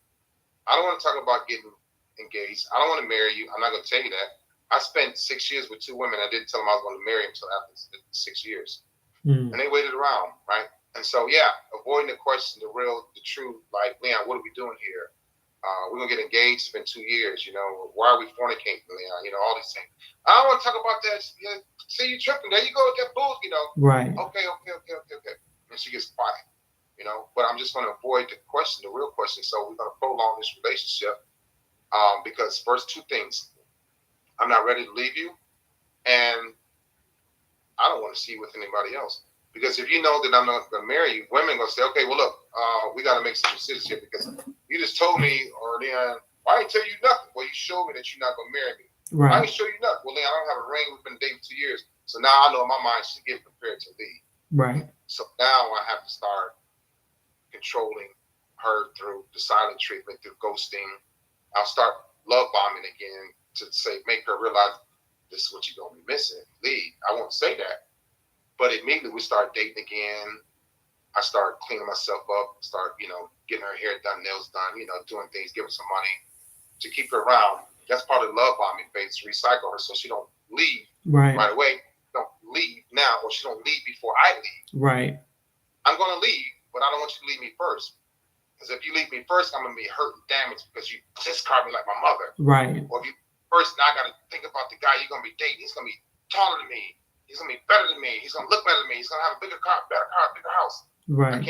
I don't want to talk about getting engaged. I don't want to marry you. I'm not going to tell you that. I spent 6 years with 2 women. I didn't tell them I was going to marry them until after 6 years. And they waited around, right? And so, yeah, avoiding the question, the truth, like, Leon, what are we doing here? We're going to get engaged, spend 2 years, why are we fornicating, Leon? All these things. I don't want to talk about that. Yeah, see, you tripping. There you go with that bull, Right. Okay. And she gets quiet, but I'm just going to avoid the question, the real question. So we're going to prolong this relationship because first 2 things, I'm not ready to leave you, and I don't want to see you with anybody else. Because if you know that I'm not going to marry you, women are going to say, okay, well, look, we got to make some decisions here because you just told me, or Leon, I didn't tell you nothing. Well, you showed me that you're not going to marry me. Right. I didn't show you nothing. Well, Leon, I don't have a ring. We've been dating 2 years. So now I know in my mind she's getting prepared to leave. Right. So now I have to start controlling her through the silent treatment, through ghosting. I'll start love bombing again to make her realize this is what you're going to be missing. Leave. I won't say that. But immediately we start dating again. I start cleaning myself up, start, getting her hair done, nails done, doing things, giving her some money to keep her around. That's part of the love bombing phase, to recycle her so she don't leave right away. Don't leave now, or she don't leave before I leave. Right. I'm going to leave, but I don't want you to leave me first. Because if you leave me first, I'm going to be hurt and damaged because you discard me like my mother. Right. Or if you first, now I got to think about the guy you're going to be dating. He's going to be taller than me. He's going to be better than me. He's going to look better than me. He's going to have a bigger car, better car, bigger house. Right.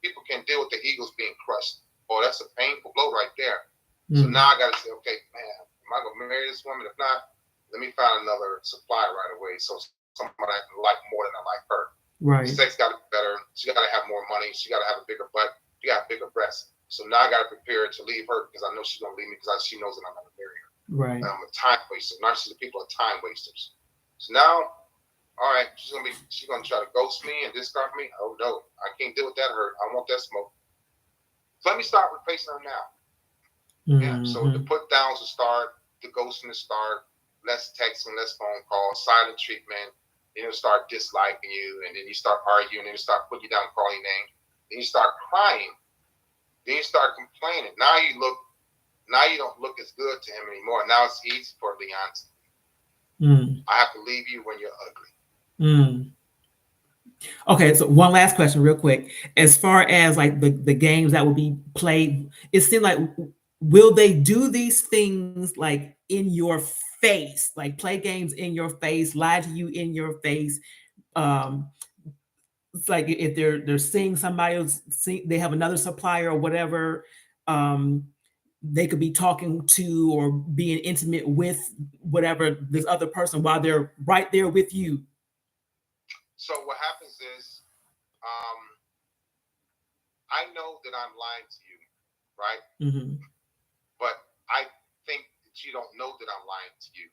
People can't deal with their egos being crushed. Oh, that's a painful blow right there. So now I got to say, okay, man, am I going to marry this woman? If not, let me find another supplier right away. So somebody I can like more than I like her. Right. Sex got to be better. She got to have more money. She got to have a bigger butt. She got bigger breasts. So now I got to prepare to leave her because I know she's going to leave me because she knows that I'm going to marry her. Right. I'm a time waster. Narcissistic people are time wasters. So now, all right, she's gonna try to ghost me and discard me. Oh no, I can't deal with that hurt. I want that smoke. So let me start replacing her now. Yeah. So the put downs will start, the ghosting will start, less texting, less phone calls, silent treatment, Then he'll start disliking you, and then you start arguing, and you start putting you down, calling your name. Then you start crying. Then you start complaining. Now you don't look as good to him anymore. Now it's easy for Leon to, I have to leave you when you're ugly. Okay, so one last question real quick. As far as like the games that will be played, it seems like, will they do these things like in your face, like play games in your face, lie to you in your face? It's like if they're seeing somebody else, they have another supplier or whatever, they could be talking to or being intimate with whatever this other person while they're right there with you. So what happens is, I know that I'm lying to you, right? But I think that you don't know that I'm lying to you.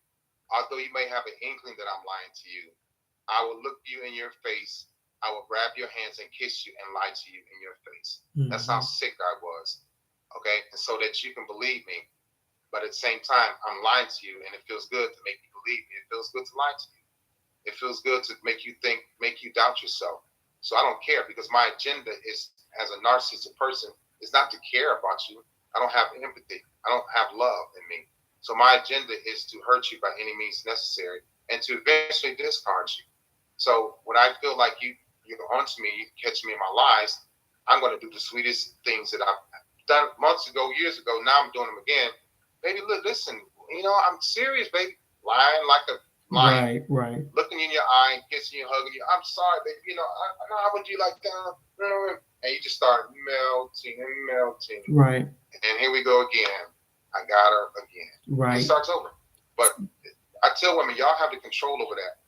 Although you may have an inkling that I'm lying to you, I will look you in your face. I will grab your hands and kiss you and lie to you in your face. That's how sick I was. Okay? And so that you can believe me. But at the same time, I'm lying to you, and it feels good to make you believe me. It feels good to lie to you. It feels good to make you think, make you doubt yourself. So I don't care, because my agenda is, as a narcissistic person, is not to care about you. I don't have empathy. I don't have love in me. So my agenda is to hurt you by any means necessary and to eventually discard you. So when I feel like you're onto me, you catch me in my lies, I'm going to do the sweetest things that I've done months ago, years ago. Now I'm doing them again. Baby, look, listen, I'm serious, baby. Lying like a lion. Right. Looking in your eye, kissing you, hugging you. I'm sorry, baby. I would you like that? And you just start melting. Right. And here we go again. I got her again. Right. It starts over. But I tell women, y'all have the control over that.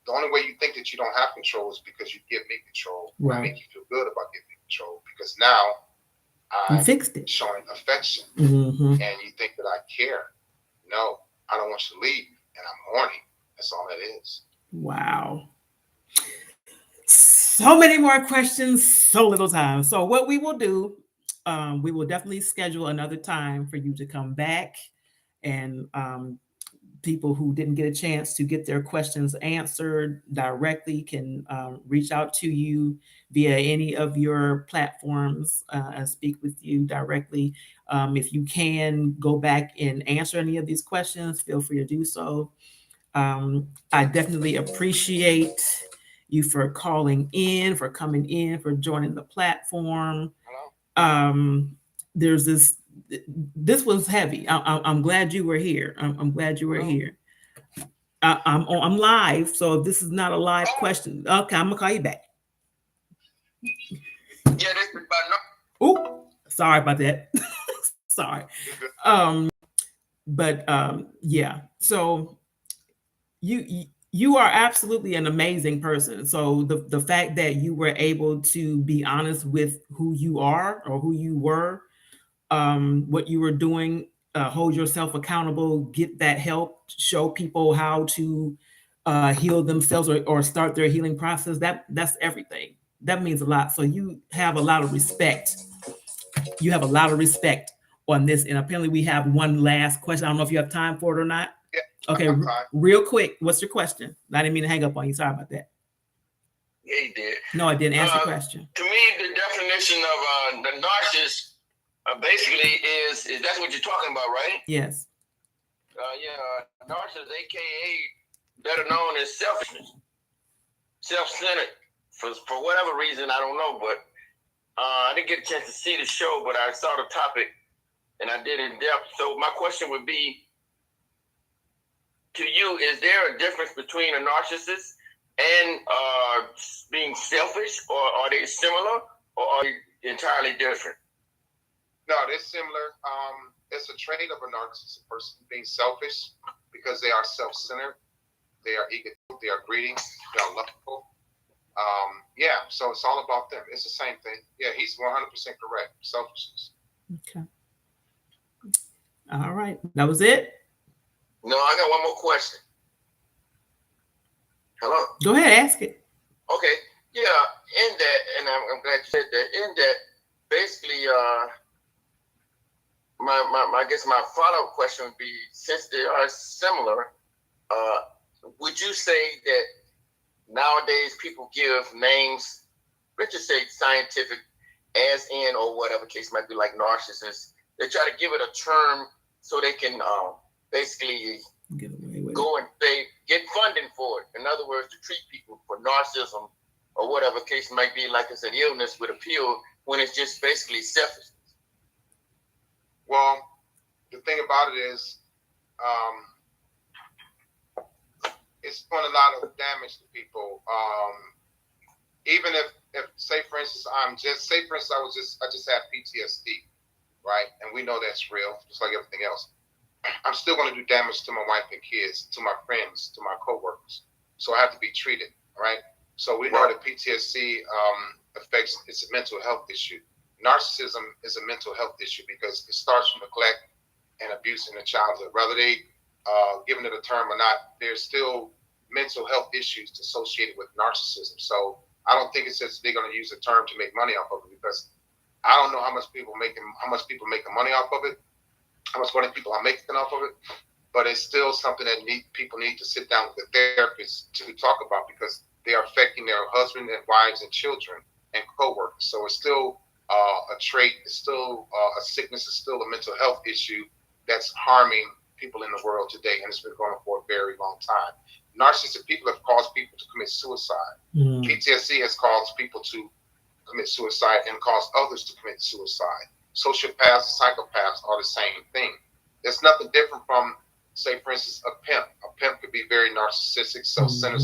The only way you think that you don't have control is because you give me control. Right. I make you feel good about giving me control, because now I'm fixed it. showing affection, and you think that I care. No, I don't want you to leave, and I'm horny. That's all that is. Wow. So many more questions, so little time. So what we will do, we will definitely schedule another time for you to come back, and people who didn't get a chance to get their questions answered directly can reach out to you via any of your platforms and speak with you directly. If you can go back and answer any of these questions, feel free to do so. I definitely appreciate you for calling in, for coming in, for joining the platform. There's this was heavy. I'm glad you were here. I'm glad you were here. I'm live, so if this is not a live question, okay, I'm gonna call you back. Yeah, this is about Oh, sorry about that. Sorry. But yeah. So you are absolutely an amazing person. So the fact that you were able to be honest with who you are or who you were, what you were doing, hold yourself accountable, get that help, show people how to heal themselves or start their healing process. That's everything. That means a lot. So you have a lot of respect. You have a lot of respect on this. And apparently we have one last question. I don't know if you have time for it or not. Yeah. Okay, real quick. What's your question? I didn't mean to hang up on you. Sorry about that. Yeah, you did. No, I didn't answer the question. To me, the definition of the narcissist basically is that's what you're talking about, right? Yes. Narcissist, aka better known as selfishness, self-centered. For whatever reason, I don't know, but I didn't get a chance to see the show, but I saw the topic and I did in depth. So my question would be to you: is there a difference between a narcissist and being selfish, or are they similar, or are they entirely different? No, they're similar. It's a trait of a narcissistic person, being selfish, because they are self-centered, they are egotistical, they are greedy, they are lustful. Yeah, so it's all about them. It's the same thing. Yeah, he's 100% correct. Selfishness. Okay. All right. That was it? No, I got one more question. Hello? Go ahead, ask it. Okay. Yeah, in that, and I'm glad you said that, in that, basically, I guess my follow-up question would be, since they are similar, would you say that nowadays people give names, let's just say scientific, as in, or whatever case might be, like narcissist. They try to give it a term so they can basically go and say, get funding for it. In other words, to treat people for narcissism or whatever case might be, like I said, illness with a pill, when it's just basically selfishness. Well, the thing about it is, it's doing a lot of damage to people. Even if say for instance, I just had PTSD, right? And we know that's real, just like everything else. I'm still going to do damage to my wife and kids, to my friends, to my coworkers. So I have to be treated, right? So we know that PTSD affects, it's a mental health issue. Narcissism is a mental health issue because it starts from neglect and abuse in the childhood. Whether they given it a term or not, there's still mental health issues associated with narcissism. So I don't think it's just they're going to use the term to make money off of it, because I don't know how much people making money off of it, how much money people are making off of it, but it's still something that people need to sit down with the therapist to talk about, because they are affecting their husband and wives and children and coworkers. So it's still a trait, it's still a sickness, it's still a mental health issue that's harming people in the world today, and it's been going on for a very long time. Narcissistic people have caused people to commit suicide. PTSD has caused people to commit suicide and caused others to commit suicide. Sociopaths, psychopaths are the same thing. There's nothing different from, say, for instance, a pimp. A pimp could be very narcissistic, self-centered,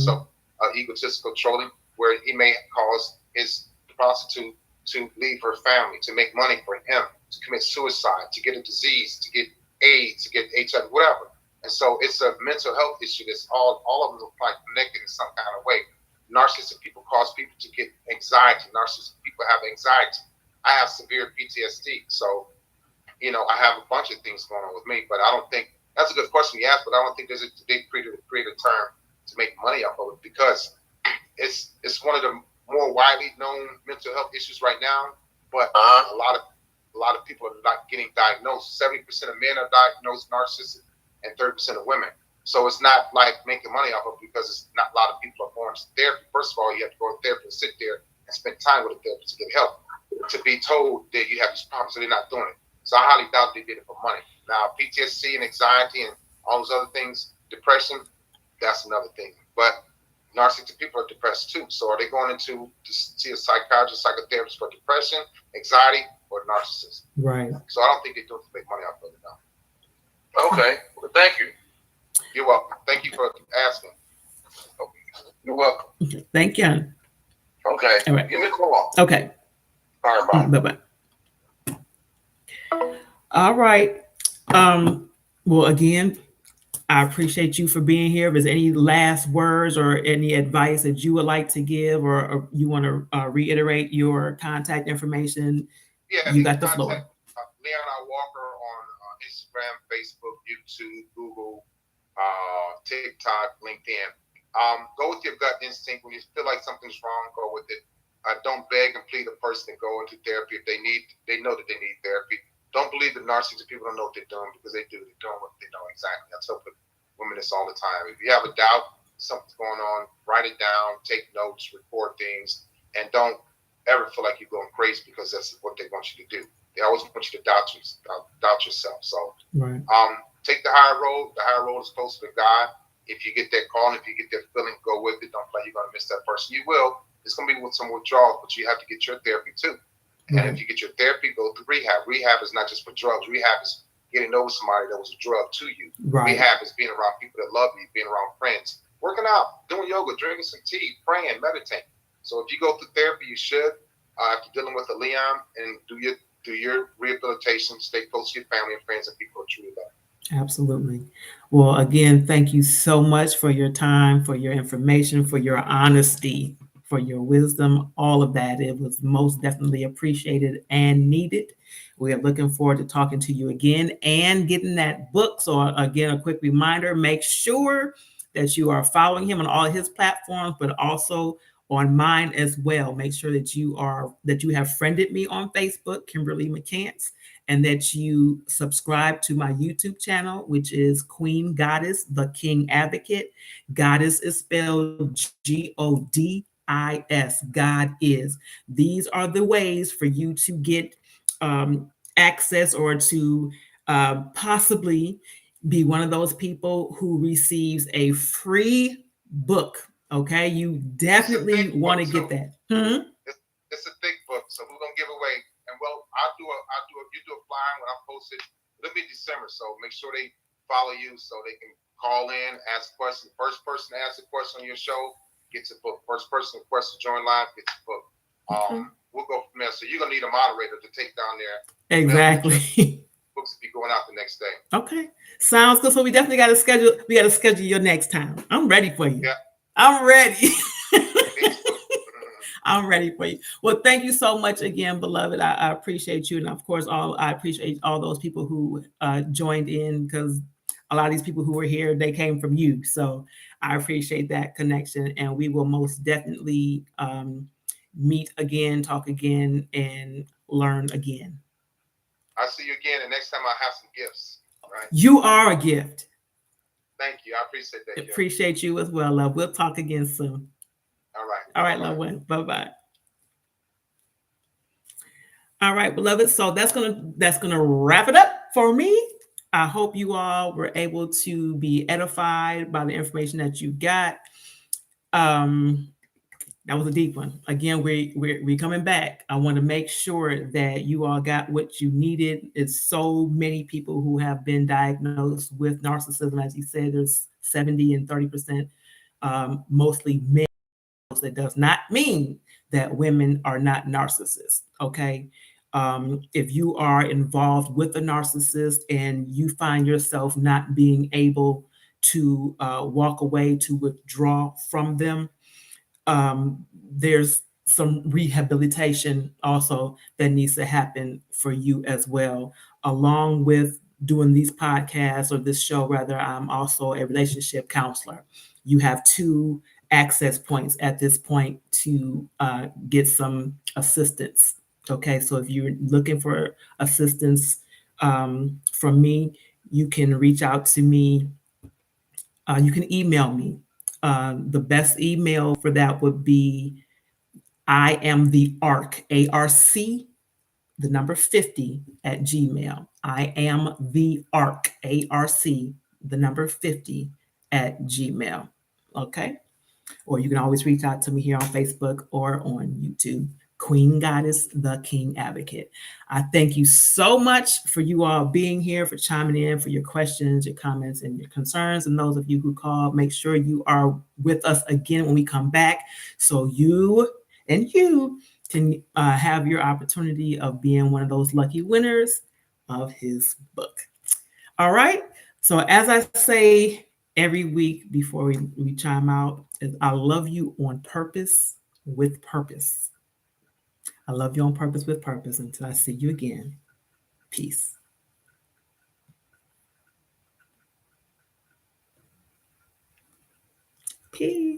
egotistical, trolling, where he may cause his prostitute to leave her family, to make money for him, to commit suicide, to get a disease, to get AIDS, to get HIV, whatever. And so it's a mental health issue that's all of them are connected in some kind of way. Narcissistic people cause people to get anxiety. Narcissistic people have anxiety. I have severe PTSD. So, I have a bunch of things going on with me, but I don't think, that's a good question you asked, but I don't think they create a term to make money off of it, because it's one of the more widely known mental health issues right now, but a lot of people are not getting diagnosed. 70% of men are diagnosed narcissistic and 30% of women. So it's not like making money off of it, because it's not a lot of people are going to therapy. First of all, you have to go to therapy and sit there and spend time with a therapist to get help, to be told that you have these problems, so they're not doing it. So I highly doubt they did it for money. Now, PTSD and anxiety and all those other things, depression, that's another thing. But narcissistic people are depressed too. So are they going to see a psychiatrist, psychotherapist for depression, anxiety, or narcissism? Right. So I don't think they do it to make money off of it now. Okay. Well, thank you. You're welcome. Thank you for asking. You're welcome. Okay. Thank you. Okay. All right. Give me a call. Okay. All right, bye. Bye-bye. All right. Well, again, I appreciate you for being here. If there's any last words or any advice that you would like to give, or you want to reiterate your contact information, you got the floor. Leon Walker on Instagram, Facebook, YouTube, Google, TikTok, LinkedIn. Go with your gut instinct. When you feel like something's wrong, go with it. Don't beg and plead a person to go into therapy if they know that they need therapy. Don't believe that narcissistic people don't know what they're doing, because they do. They're doing what they know exactly. I tell women this all the time. If you have a doubt, something's going on, write it down, take notes, record things, and don't ever feel like you're going crazy, because that's what they want you to do. They always want you to doubt yourself. So Right. Take the high road. The high road is closer to God. If you get that call, if you get that feeling, go with it. Don't feel like you're going to miss that person. You will. It's going to be with some withdrawals, but you have to get your therapy too. And if you get your therapy, go through rehab. Rehab is not just for drugs. Rehab is getting over somebody that was a drug to you. Right. Rehab is being around people that love you, being around friends, working out, doing yoga, drinking some tea, praying, meditating. So if you go through therapy, you should. After dealing with a Leon, and do your rehabilitation, stay close to your family and friends and people who truly love you. Absolutely. Well, again, thank you so much for your time, for your information, for your honesty, for your wisdom, all of that. It was most definitely appreciated and needed. We are looking forward to talking to you again and getting that book. So again, a quick reminder, make sure that you are following him on all of his platforms, but also on mine as well. Make sure that you have friended me on Facebook, Kimberly McCants, and that you subscribe to my YouTube channel, which is Queen Goddess, the King Advocate. Goddess is spelled Godis. God is. These are the ways for you to get access or to possibly be one of those people who receives a free book. Okay, you definitely want to get that. It's a thick book, so we're gonna give away. And well, you do a flyer when I post it. It'll be December, so make sure they follow you so they can call in, ask questions. First person to ask a question on your show gets a book. First person to join live gets a book. We'll go from there. So you're gonna need a moderator to take down there. Exactly. Books will be going out the next day. Okay, sounds good. So we definitely got to schedule. We got to schedule your next time. I'm ready for you. Yeah, I'm ready. I'm ready for you. Well, thank you so much again, beloved. I appreciate you, and of course, I appreciate all those people who joined in, because a lot of these people who were here, they came from you. So I appreciate that connection, and we will most definitely meet again, talk again, and learn again. I'll see you again, and next time I'll have some gifts. Right? You are a gift. Thank you. I appreciate that. Appreciate you as well, love. We'll talk again soon. All right. All right, love one. Bye-bye. All right, beloved. So that's gonna wrap it up for me. I hope you all were able to be edified by the information that you got. That was a deep one. Again, we're coming back. I want to make sure that you all got what you needed. It's so many people who have been diagnosed with narcissism. As you said, there's 70 and 30%, mostly men. That does not mean that women are not narcissists. Okay. If you are involved with a narcissist and you find yourself not being able to walk away, to withdraw from them, there's some rehabilitation also that needs to happen for you as well. Along with doing these podcasts, or this show rather, I'm also a relationship counselor. You have 2 access points at this point to get some assistance. Okay, so if you're looking for assistance from me, you can reach out to me. You can email me. The best email for that would be I am the ARC, ARC, the number 50 at Gmail. I am the ARC, ARC, the number 50 at Gmail. Okay. Or you can always reach out to me here on Facebook or on YouTube. Queen Goddess, the King Advocate. I thank you so much for you all being here, for chiming in, for your questions, your comments, and your concerns. And those of you who called, make sure you are with us again when we come back, so you can have your opportunity of being one of those lucky winners of his book. All right. So as I say every week before we chime out, is I love you on purpose with purpose. I love you on purpose with purpose. Until I see you again. Peace. Peace.